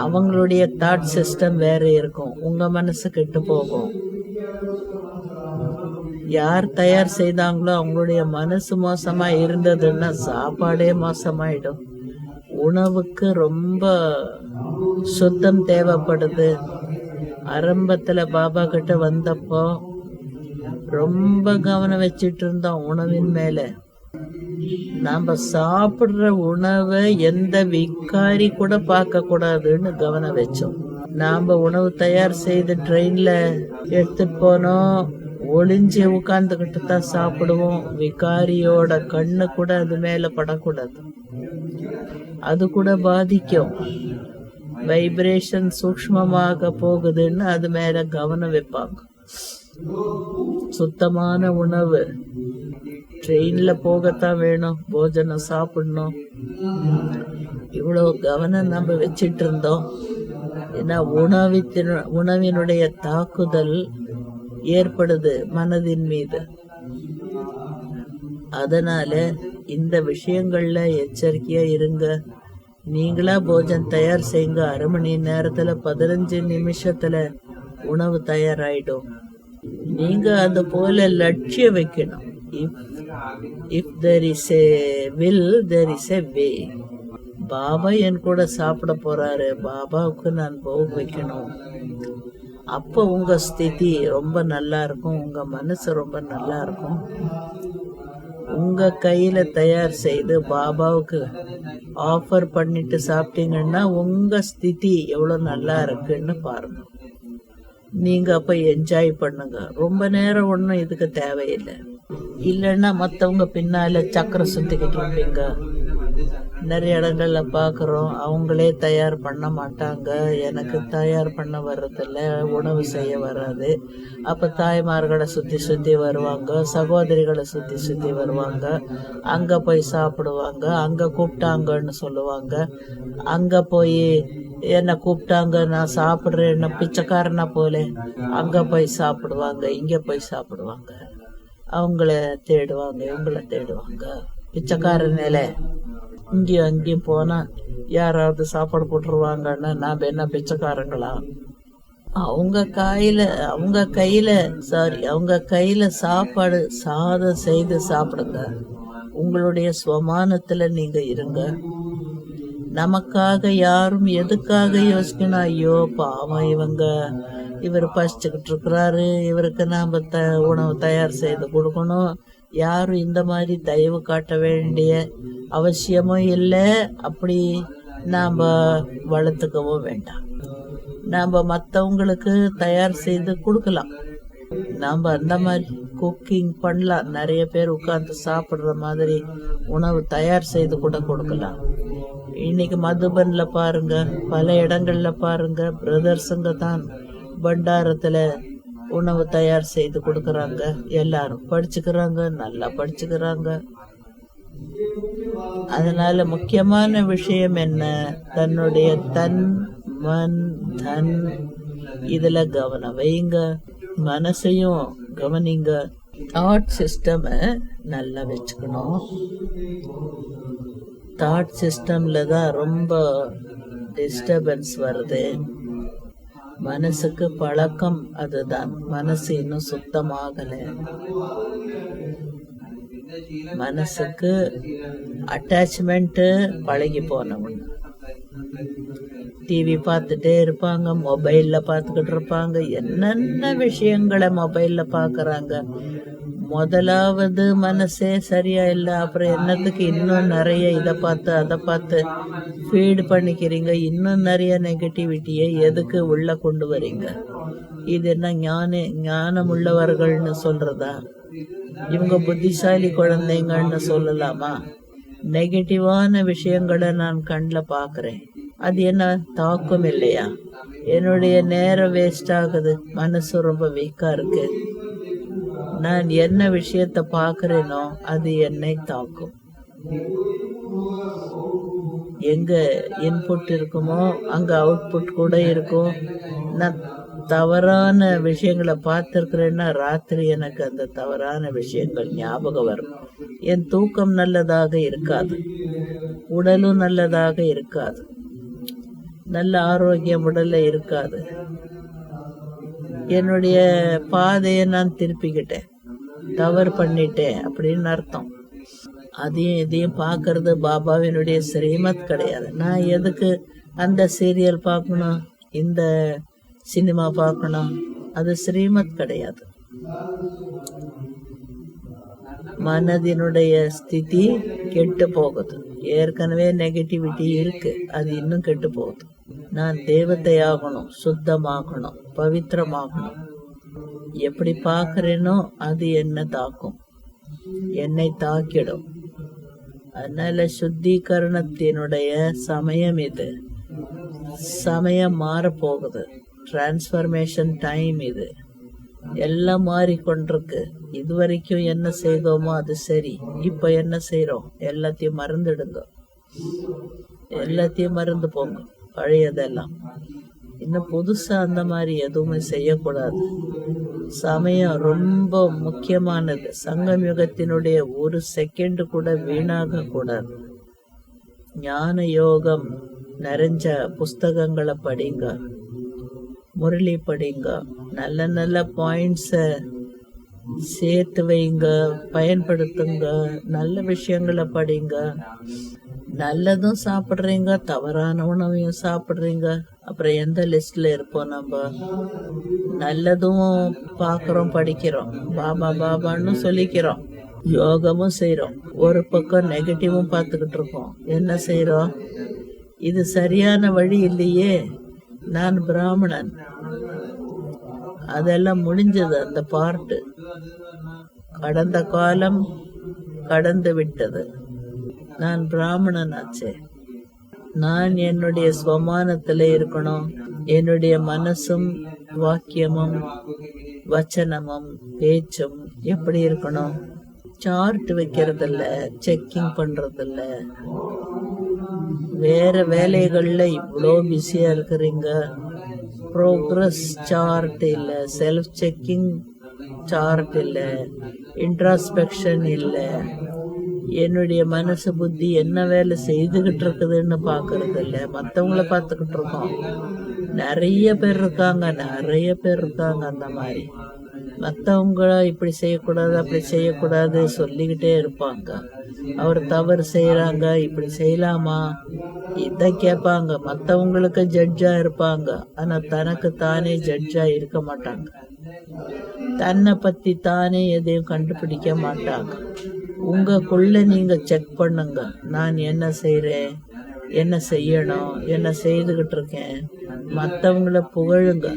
அவங்களுடைய தாட் சிஸ்டம் வேற இருக்கும், உங்க மனசு கெட்டு போகும். யார் தயார் செய்தாங்களோ அவங்களுடைய மனசு மோசமா இருந்ததுன்னா சாப்பாடே மோசமாயிடும். உணவுக்கு ரொம்ப சுத்தம் தேவைப்படுது. ஆரம்பத்துல பாபா கிட்ட வந்தப்போ ரொம்ப கவனம் வச்சிட்டு இருந்தோம் உணவின் மேல. நாம சாப்பிடுற உணவை எந்த விக்காரி கூட பார்க்க கூடாதுன்னு கவனம் வச்சோம். நாம உணவு தயார் செய்து ட்ரெயின்ல எடுத்துட்டு போனோம், ஒளிஞ்சு உட்கார்ந்துகிட்டு தான் சாப்பிடுவோம். விகாரியோட கண்ணு கூட அது மேல படக்கூடாது, அது கூட பாதிக்கும். வைப்ரேஷன் சூக்ஷ்மமாக போகுதுன்னு அது மேல கவனம் வைப்பாங்க. சுத்தமான உணவு ட்ரெயின்ல போகத்தான் வேணும், போஜனம் சாப்பிடணும். இவ்வளவு கவனம் நம்ம வச்சிட்டு இருந்தோம். ஏன்னா உணவினுடைய தாக்குதல் ஏற்படுது மனதின் மீது. அதனால இந்த விஷயங்கள்ல எச்சரிக்கையா இருங்க. நீங்களா போஜன் தயார் செய்யுங்க. 1/2 மணி நேரத்துல 15 நிமிஷத்துல உணவு தயாராயிடும். நீங்க அது போல லட்சியம் வைக்கணும். If there is a will, there is a way. பாபா என் கூட சாப்பிட போறாரு, பாபாவுக்கு நான் போக வைக்கணும். அப்போ உங்க ஸ்திதி ரொம்ப நல்லா இருக்கும், உங்க மனசு ரொம்ப நல்லா இருக்கும். உங்க கையில தயார் செய்து பாபாவுக்கு ஆஃபர் பண்ணிட்டு சாப்பிட்டீங்கன்னா உங்க ஸ்திதி எவ்வளவு நல்லா இருக்குன்னு பாருங்க. நீங்க அப்ப என்ஜாய் பண்ணுங்க. ரொம்ப நேரம் ஒன்றும் இதுக்கு தேவையில்லை. இல்லைன்னா மற்றவங்க பின்னால சக்கரம் சுத்திக்கிட்டு இருப்பீங்க. நிறைய இடங்கள்ல பாக்குறோம், அவங்களே தயார் பண்ண மாட்டாங்க. எனக்கு தயார் பண்ண வர்றதில்ல, உணவு செய்ய வராது. அப்ப தாய்மார்களை சுத்தி சுத்தி வருவாங்க, சகோதரிகளை சுத்தி சுத்தி வருவாங்க. அங்க போய் சாப்பிடுவாங்க, அங்க கூப்பிட்டாங்கன்னு சொல்லுவாங்க. அங்க போய் என்ன கூப்பிட்டாங்க, நான் சாப்பிடுறேன், என்ன பிச்சைக்காரனா போல அங்க போய் சாப்பிடுவாங்க, இங்க போய் சாப்பிடுவாங்க. அவங்கள தேடுவாங்க, இவங்கள தேடுவாங்க. பிச்சைக்கார நிலை. இங்கேயும் அங்கேயும் போனா யாராவது சாப்பாடு போட்டுருவாங்கன்னா நாம என்ன பிச்சைக்காரங்களா? அவங்க கையில சாப்பாடு சாதம் செய்து சாப்பிடுங்க. உங்களுடைய சுவமானத்துல நீங்க இருங்க. நமக்காக யாரும் எதுக்காக யோசிக்கணும்? ஐயோ பாவம், இவர் பசிச்சுக்கிட்டு இருக்கிறாரு, இவருக்கு நாம உணவு தயார் செய்து கொடுக்கணும். யாரும் இந்த மாதிரி தயவு காட்ட வேண்டிய அவசியமும் இல்லை. அப்படி நாம வளர்த்துக்கவும் வேண்டாம். நாம மற்றவங்களுக்கு தயார் செய்து கொடுக்கலாம். நாம அந்த மாதிரி குக்கிங் பண்ணலாம். நிறைய பேர் உட்கார்ந்து சாப்பிடுற மாதிரி உணவு தயார் செய்து கூட கொடுக்கலாம். இன்னைக்கு மதுபன்ல பாருங்க, பல இடங்கள்ல பாருங்க, பிரதர்ஸுங்க தான் பண்டாரத்துல உணவு தயார் செய்து கொடுக்கறாங்க. எல்லாரும் படிச்சுக்கிறாங்க, நல்லா படிச்சுக்கிறாங்க. அதனால முக்கியமான விஷயம் என்ன? தன்னுடைய தன் மன் தன் இதுல கவனம் வைங்க. மனசையும் கவனிங்க. தாட் சிஸ்டம் நல்லா வச்சுக்கணும். தாட் சிஸ்டம்ல தான் ரொம்ப டிஸ்டர்பன்ஸ் வருது. மனசுக்கு பழக்கம் அதுதான். மனசு இன்னும் சுத்தமாகல. மனசுக்கு அட்டாச்மெண்ட் பழகி போனவங்க டிவி பார்த்துட்டே இருப்பாங்க, மொபைல்ல பார்த்துக்கிட்டு இருப்பாங்க. என்னென்ன விஷயங்களை மொபைல்ல பாக்குறாங்க. முதலாவது மனசே சரியா இல்லை, அப்புறம் என்னத்துக்கு இன்னும் நிறைய இதை பார்த்து அதை பார்த்து ஃபீட் பண்ணிக்கிறீங்க? இன்னும் நிறைய நெகட்டிவிட்டியை எதுக்கு உள்ள கொண்டு வரீங்க? இது என்ன ஞானம் உள்ளவர்கள்னு சொல்றதா? இவங்க புத்திசாலி குழந்தைங்கன்னு சொல்லலாமா? நெகட்டிவான விஷயங்களை நான் கண்ணில் பாக்குறேன். அது என்ன தாக்கம் இல்லையா? என்னுடைய நேரம் வேஸ்ட் ஆகுது. மனசு ரொம்ப வீக்கா இருக்கு. நான் என்ன விஷயத்த பாக்குறேனோ அது என்னை தாக்கும். எங்க இன்புட் இருக்குமோ அங்க அவுட்புட் கூட இருக்கும். நான் தவறான விஷயங்களை பார்த்திருக்கிறேன்னா ராத்திரி எனக்கு அந்த தவறான விஷயங்கள் ஞாபகம் வரும். என் தூக்கம் நல்லதாக இருக்காது, உடலும் நல்லதாக இருக்காது, நல்ல ஆரோக்கியம் உடல்ல இருக்காது. என்னுடைய பாதையை நான் திருப்பிக்கிட்டேன், தவறு பண்ணிட்டேன் அப்படின்னு அர்த்தம். அதையும் இதையும் பார்க்கறது பாபாவினுடைய ஸ்ரீமத் கிடையாது. நான் எதுக்கு அந்த சீரியல் பார்க்கணும், இந்த சினிமா பார்க்கணும்? அது ஸ்ரீமத் கிடையாது. மனதினுடைய ஸ்திதி கெட்டு போகுது. ஏற்கனவே நெகட்டிவிட்டி இருக்கு, அது இன்னும் கெட்டு போகுது. நான் தேவதை ஆகணும், சுத்தமாகணும், பவித்திரமாகணும். எப்படி பார்க்கிறேனோ அது என்ன தாக்கும், என்னை தாக்கிடும். அதனால சுத்திகரணத்தினுடைய சமயம் இது. சமயம் மாறப்போகுது. டிரான்ஸ்ஃபர்மேஷன் டைம் இது. எல்லாம் மாறிக்கொண்டிருக்கு. இதுவரைக்கும் என்ன செய்தோமோ அது சரி. இப்ப என்ன செய்யறோம்? எல்லாத்தையும் மறந்துடுங்க, எல்லாத்தையும் மறந்து போங்க, பழையதெல்லாம். இன்னும் புதுசா அந்த மாதிரி எதுவுமே செய்யக்கூடாது. சமயம் ரொம்ப முக்கியமானது. சங்கம் யுகத்தினுடைய ஒரு செகண்ட் கூட வீணாக கூடாது. ஞான யோகம் நிறைஞ்ச புஸ்தகங்களை படிங்க, முரளி படிங்க, நல்ல நல்ல பாயிண்ட்ஸ சேர்த்து வைங்க, பயன்படுத்துங்க, நல்ல விஷயங்களை படிங்க. நல்லதும் சாப்பிடுறீங்க, தவறான உணவையும் சாப்பிடுறீங்க. அப்புறம் எந்த லிஸ்ட்ல இருப்போம் நம்ம? நல்லதும் பாக்குறோம், படிக்கிறோம், பாபா பாபான்னு சொல்லிக்கிறோம், யோகமும் செய்யறோம். ஒரு பக்கம் நெகட்டிவும் பார்த்துக்கிட்டு இருக்கோம். என்ன செய்யறோம்? இது சரியான வழி இல்லையே, நான் பிராமணன், அதெல்லாம் முடிஞ்சது. அந்த பார்ட்டு கடந்த காலம் கடந்து விட்டது. நான் பிராமணன் ஆச்சே. நான் என்னுடைய ஸ்வமானத்துல இருக்கணும். என்னுடைய மனசும் வாக்கியமும் வச்சனமும் பேச்சும் எப்படி இருக்கணும்? சார்ட் வைக்கிறதில்ல, செக்கிங் பண்றதில்ல. வேற வேலைகள்ல இவ்வளோ பிஸியா இருக்கிறீங்க. ப்ரோக்ரஸ் சார்ட் இல்ல, செல்ஃப் செக்கிங் சார்ட் இல்ல, இன்ட்ராஸ்பெக்ஷன் இல்ல. என்னுடைய மனசு புத்தி என்ன வேலை செய்துகிட்டு இருக்குதுன்னு பாக்குறது இல்ல, மத்தவங்கள பார்த்துக்கிட்டு இருக்கோம். நிறைய பேர் இருக்காங்க அந்த மாதிரி. மத்தவங்க இப்படி செய்யக்கூடாது அப்படி செய்யக்கூடாது சொல்லிக்கிட்டே இருப்பாங்க. அவர் தவறு செய்யறாங்க, இப்படி செய்யலாமா இத கேட்பாங்க. மத்தவங்களுக்கு ஜட்ஜா இருப்பாங்க, ஆனா தனக்கு தானே ஜட்ஜா இருக்க மாட்டாங்க. தன்னை பத்தி தானே எதையும் கண்டுபிடிக்க மாட்டாங்க. உங்களுக்குள்ள நீங்க செக் பண்ணுங்க, நான் என்ன செய்றேன், என்ன செய்யணும், என்ன செய்துகிட்டு இருக்கேன். மற்றவங்கள புகழுங்க,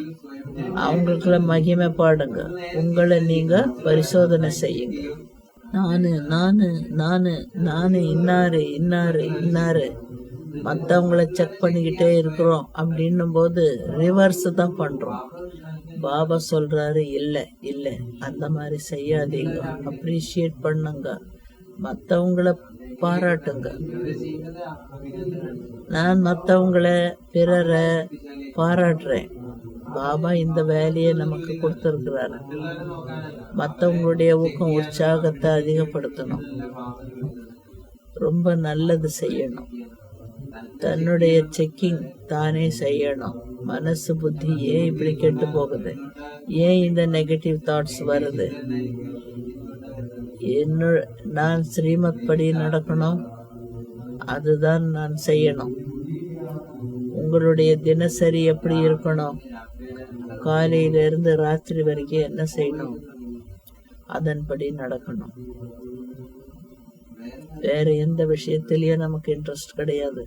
அவங்களுக்குள்ள மகிமை பாடுங்க. உங்களை நீங்க பரிசோதனை செய்யுங்க. நானு இன்னாரு மற்றவங்கள செக் பண்ணிக்கிட்டே இருக்கிறோம் அப்படின்னும் போது ரிவர்ஸ் தான் பண்றோம். பாபா சொல்றாரு, இல்ல அந்த மாதிரி செய்யாதீங்க, அப்ரிஷியேட் பண்ணுங்க, மற்றவங்கள பாராட்டுங்க. நான் மற்றவங்கள பிறரை பாராட்டுறேன். பாபா இந்த வேலையை நமக்கு கொடுத்திருக்கிறாரு. மற்றவங்களுடைய ஊக்கம் உற்சாகத்தை அதிகப்படுத்தணும், ரொம்ப நல்லது செய்யணும், தன்னுடைய செக்கிங் தானே செய்யணும். மனசு புத்தி ஏன் இப்படி கெட்டு போகுது, ஏன் இந்த நெகட்டிவ் தாட்ஸ் வருது, நான் ஸ்ரீமத் படி நடக்கணும், அதுதான் நான் செய்யணும். உங்களுடைய தினசரி எப்படி இருக்கணும், காலையில இருந்து ராத்திரி வரைக்கும் என்ன செய்யணும், அதன்படி நடக்கணும். வேற எந்த விஷயத்திலயும் நமக்கு இன்ட்ரெஸ்ட் கிடையாது.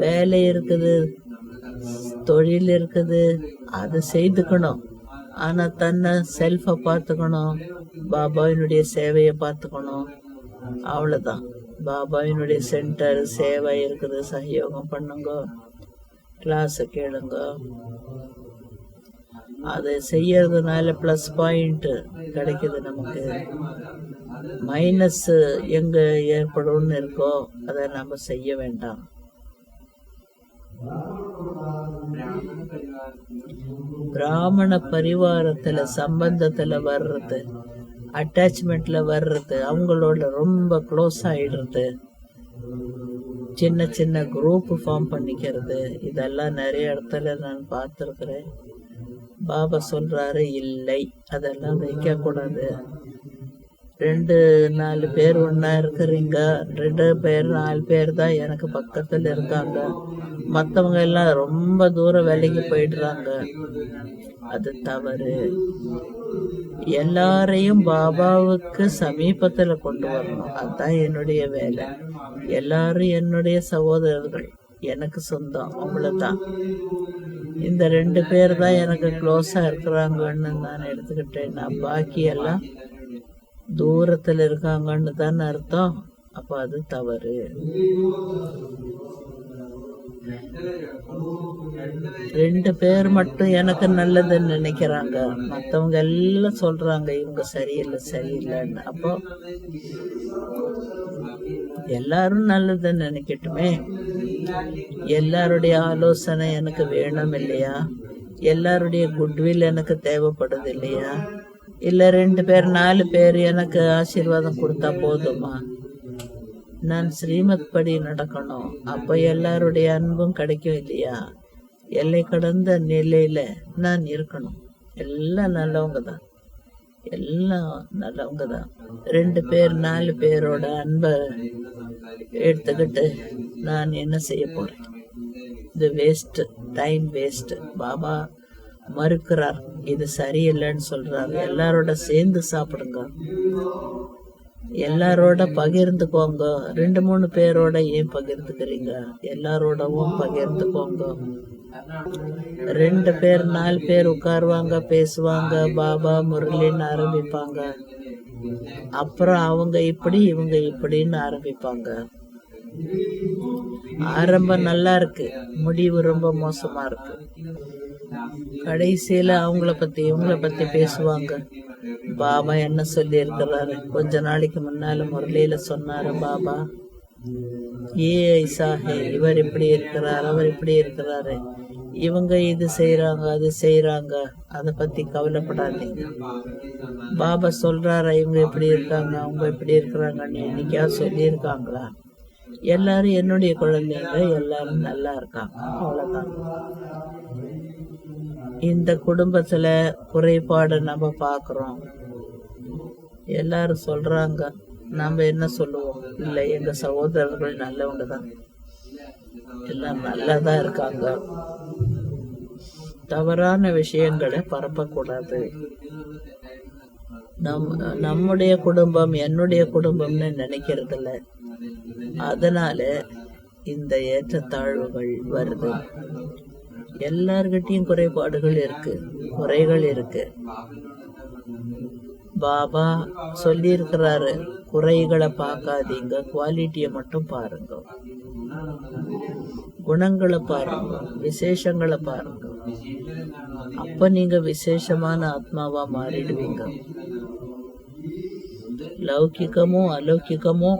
வேலை இருக்குது, தொழில் இருக்குது, அது செய்துக்கணும். ஆனா தன்னை செல்ஃப பார்த்துக்கணும், பாபாவினுடைய சேவையை பார்த்துக்கணும். அவ்வளவுதான். பாபாவினுடைய சென்டர் சேவை இருக்குது, சகயோகம் பண்ணுங்க, கிளாஸ கேளுங்க. அதை செய்யறதுனால பிளஸ் பாயிண்ட் கிடைக்குது நமக்கு. மைனஸ் எங்க ஏற்படும்னு இருக்கோ அதை நம்ம செய்ய வேண்டாம். பிராமண பரிவாரத்துல சம்பந்தத்துல வர்றது, அட்டாச்மெண்ட்ல வர்றது, அவங்களோட ரொம்ப க்ளோஸ் ஆயிடுறது, சின்ன சின்ன குரூப் ஃபார்ம் பண்ணிக்கிறது, இதெல்லாம் நிறைய இடத்துல நான் பார்த்துருக்கிறேன். பாபா சொல்றாரு, இல்லை அதெல்லாம் வைக்க கூடாது. 2-4 பேர் ஒன்னா இருக்கிறீங்க, 2 பேர் 4 பேர் தான் எனக்கு பக்கத்துல இருக்காங்க, மத்தவங்க எல்லாம் ரொம்ப தூரம் வேலைக்கு போயிடுறாங்க, அது தவறு. எல்லாரையும் பாபாவுக்கு சமீபத்துல கொண்டு வரணும், அதுதான் என்னுடைய வேலை. எல்லாரும் என்னுடைய சகோதரர்கள், எனக்கு சொந்தம், அவ்வளவுதான். இந்த 2 பேர் தான் எனக்கு க்ளோஸா இருக்கிறாங்கன்னு நான் எடுத்துக்கிட்டேன். நான் பாக்கி எல்லாம் தூரத்துல இருக்காங்கன்னு தான் அர்த்தம். அப்ப அது தவறு. 2 பேர் மட்டும் எனக்கு நல்லதுன்னு நினைக்கிறாங்க, மத்தவங்க எல்லாம் சொல்றாங்க இவங்க சரியில்லைன்னு. அப்போ எல்லாரும் நல்லதுன்னு நினைக்கட்டுமே. எல்லாருடைய ஆலோசனை எனக்கு வேணும் இல்லையா? எல்லாருடைய குட்வில் எனக்கு தேவைப்படுது இல்லையா? இல்ல 2 பேர் 4 பேர் எனக்கு ஆசீர்வாதம் கொடுத்தா போதுமா? நான் ஸ்ரீமத் படி நடக்கணும், அப்ப எல்லாருடைய அன்பும் கிடைக்கும் இல்லையா? எல்லை கடந்த நிலையில நான் இருக்கணும். எல்லாம் நல்லவங்க தான், எல்லாம் நல்லவங்க தான். 2 பேர் 4 பேரோட அன்பை எடுத்துக்கிட்டு நான் என்ன செய்ய போறேன்? இது வேஸ்ட், டைம் வேஸ்ட். பாபா மறுக்கிறார், இது சரியில்லைன்னு சொல்றாரு. எல்லாரோட சேர்ந்து சாப்பிடுங்க, எல்லாரோட பகிர்ந்துக்கோங்க. 2-3 பேரோட ஏன் பகிர்ந்துக்கிறீங்க? எல்லாரோடவும் பகிர்ந்துக்கோங்க. 2 பேர் 4 பேர் உட்காருவாங்க, பேசுவாங்க, பாபா முரளின்னு ஆரம்பிப்பாங்க. அப்புறம் அவங்க இப்படி இவங்க இப்படின்னு ஆரம்பிப்பாங்க. ஆரம்பம் நல்லா இருக்கு, முடிவு ரொம்ப மோசமா இருக்கு. கடைசியில அவங்கள பத்தி இவங்கள பத்தி பேசுவாங்க. பாபா என்ன சொல்லி இருக்கிறாரு? கொஞ்ச நாளைக்கு முன்னால முரளியில சொன்னாரு பாபா, ஏ ஐசா ஹே, இவர் இப்படி இருக்கிறார், அவர் இப்படி இருக்கிறாரு, இவங்க இது செய்யறாங்க அது செய்யறாங்க, அதை பத்தி கவலைப்படாதீங்க. பாபா சொல்றாரா இவங்க இப்படி இருக்காங்க அவங்க இப்படி இருக்கிறாங்கன்னு என்னைக்காவது சொல்லியிருக்காங்களா? எல்லாரும் என்னுடைய குழந்தைங்க, எல்லாரும் நல்லா இருக்காங்க, அவ்வளவுதான். இந்த குடும்பத்துல குறைபாடு நம்ம பாக்குறோம், எல்லாரும் சொல்றாங்க, நாம என்ன சொல்லுவோம்? இல்ல, எங்க சகோதரர்கள் நல்லவங்க தான், எல்லாம் நல்லதா இருக்காங்க. தவறான விஷயங்களை பரப்பக்கூடாது. நம்முடைய குடும்பம் என்னுடைய குடும்பம்னு நினைக்கிறது இல்ல. அதனால இந்த ஏற்றத்தாழ்வுகள் வருது. எல்லார்கிட்டயும் குறைபாடுகள் இருக்கு, குறைகள் இருக்கு. பாபா சொல்லி இருக்கிறாரு, குறைகளை பார்க்காதீங்க, குவாலிட்டியை மட்டும் பாருங்க, குணங்களை பாருங்க, விசேஷங்களை பாருங்க. அப்ப நீங்க விசேஷமான ஆத்மாவா மாறிடுவீங்க. லௌகிகமோ அலௌகிகமோ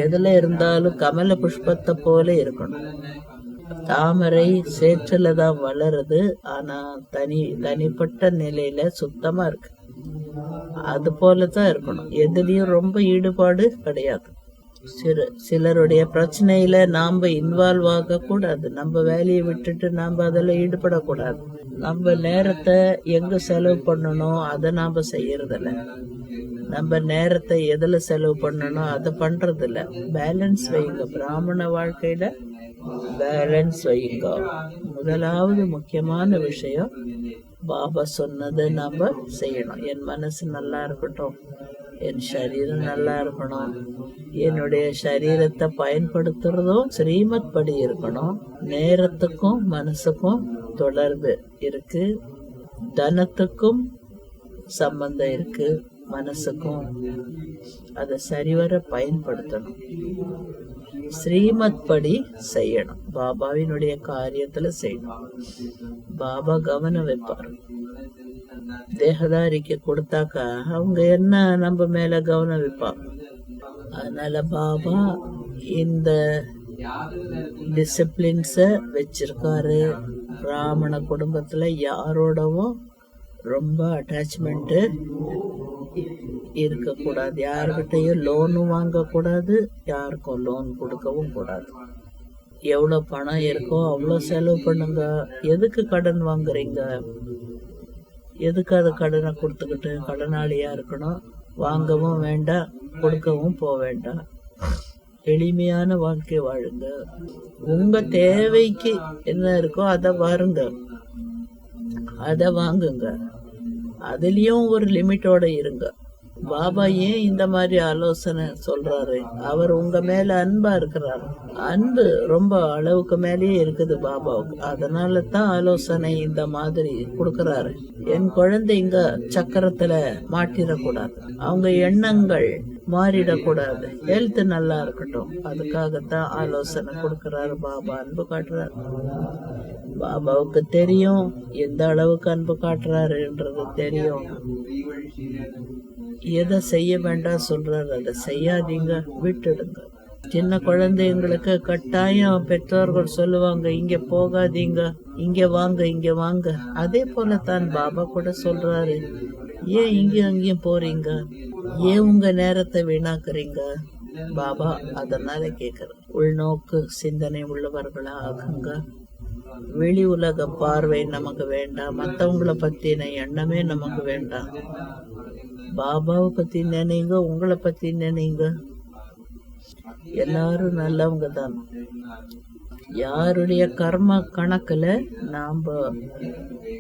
எதுல இருந்தாலும் கமல புஷ்பத்தை போல இருக்கணும். தாமரை சேற்றுல தான் வளருது, ஆனா தனிப்பட்ட நிலையில சுத்தமா இருக்கு. அது போலதான் இருக்கணும். எதுலயும் ரொம்ப ஈடுபாடு கிடையாது. சிலருடைய பிரச்சனையில நாம இன்வால்வ் ஆக கூடாது. நம்ம வேலையை விட்டுட்டு நாம அதுல ஈடுபடக்கூடாது. நம்ம நேரத்தை எங்க செலவு பண்ணணும் அதை நாம செய்யறதில்ல. நம்ம நேரத்தை எதுல செலவு பண்ணணும் அதை பண்றது இல்ல. பேலன்ஸ் வைங்க. பிராமண வாழ்க்கையில பேலன்ஸ் வைங்க. முதலாவது முக்கியமான விஷயம், பாபா சொன்னதை நாம செய்யணும். என் மனசு நல்லா இருக்கட்டும், என் சரீரம் நல்லா இருக்கணும், என்னுடைய சரீரத்தை பயன்படுத்துறதும் ஸ்ரீமத் படி இருக்கணும். நேரத்துக்கும் மனசுக்கும் தொடர்பு இருக்கு, தனத்துக்கும் சம்பந்தம் இருக்கு, மனசுக்கும். அதை சரிவர பயன்படுத்தணும், ஸ்ரீமத் படி செய்யணும், பாபாவினுடைய காரியத்துல செய்யணும். பாபா கவனம் வைப்பார். தேகதாரிக்கு கொடுத்தாக்கா அவங்க என்ன நம்ம மேல கவனம் வைப்பாங்க. அதனால பாபா இந்த டிசிப்ளின்ஸ வச்சிருக்காரு. பிராமண குடும்பத்துல யாரோடவும் ரொம்ப அட்டாச்மெண்ட் இருக்கக்கூடாது. யாருக்கிட்டையும் லோனும் வாங்க கூடாது, யாருக்கும் லோன் கொடுக்கவும் கூடாது. எவ்வளவு பணம் இருக்கோ அவ்வளவு செலவு பண்ணுங்க. எதுக்கு கடன் வாங்குறீங்க? எதுக்கு அதை கடனை கொடுத்துக்கிட்டு கடனாளியா இருக்கணும்? வாங்கவும் வேண்டாம், கொடுக்கவும் போக வேண்டாம். எளிமையான வாழ்க்கை வாழுங்க. உங்க தேவைக்கு என்ன இருக்கோ அதை பாருங்க, அதை வாங்குங்க. அதுலயும் ஒரு லிமிட்டோட இருங்க. பாபா ஏன் இந்த மாதிரி ஆலோசனை சொல்றாரு? அவர் உங்க மேல அன்பா இருக்கிறாரு. அன்பு ரொம்ப அளவுக்கு மேலேயே இருக்குது பாபாவுக்கு. அதனால தான் ஆலோசனை இந்த மாதிரி கொடுக்கறாரு. என் குழந்தைங்க சக்கரத்துல மாட்டிடக்கூடாது, அவங்க எண்ணங்கள் மாறிடக்கூடாது, ஹெல்த் நல்லா இருக்கட்டும். அதுக்காகத்தான் ஆலோசனை கொடுக்கறாரு பாபா, அன்பு காட்டுறாரு. பாபாவுக்கு தெரியும் எந்த அளவுக்கு அன்பு காட்டுறாருன்றது தெரியும். எதை செய்ய வேண்டாம் சொல்றாரு அதை செய்யாதீங்க, விட்டுடுங்க. சின்ன குழந்தைங்களுக்கு கட்டாயம் பெற்றோர்கள் சொல்லுவாங்க, இங்க போகாதீங்க, இங்க வாங்க, இங்க வாங்க. அதே போலத்தான் பாபா கூட சொல்றாரு, ஏன் இங்கேயும் அங்கேயும் போறீங்க, ஏன் உங்க நேரத்தை வீணாக்குறீங்க? பாபா அதனால கேக்குற, உள்நோக்கு சிந்தனை உள்ளவர்களா ஆகுங்க. வெளி உலக பார்வை நமக்கு வேண்டாம், மற்றவங்களை பத்தின எண்ணமே நமக்கு வேண்டாம். பாபாவை பத்தி நினைங்க, உங்களை பத்தி நினைங்க. எல்லாரும் நல்லவங்க தான். யாருடைய கர்ம கணக்குல நாம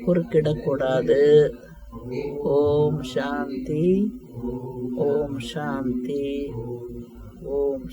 குறுக்கிடக்கூடாது. ஓம் சாந்தி, ஓம் சாந்தி, ஓம்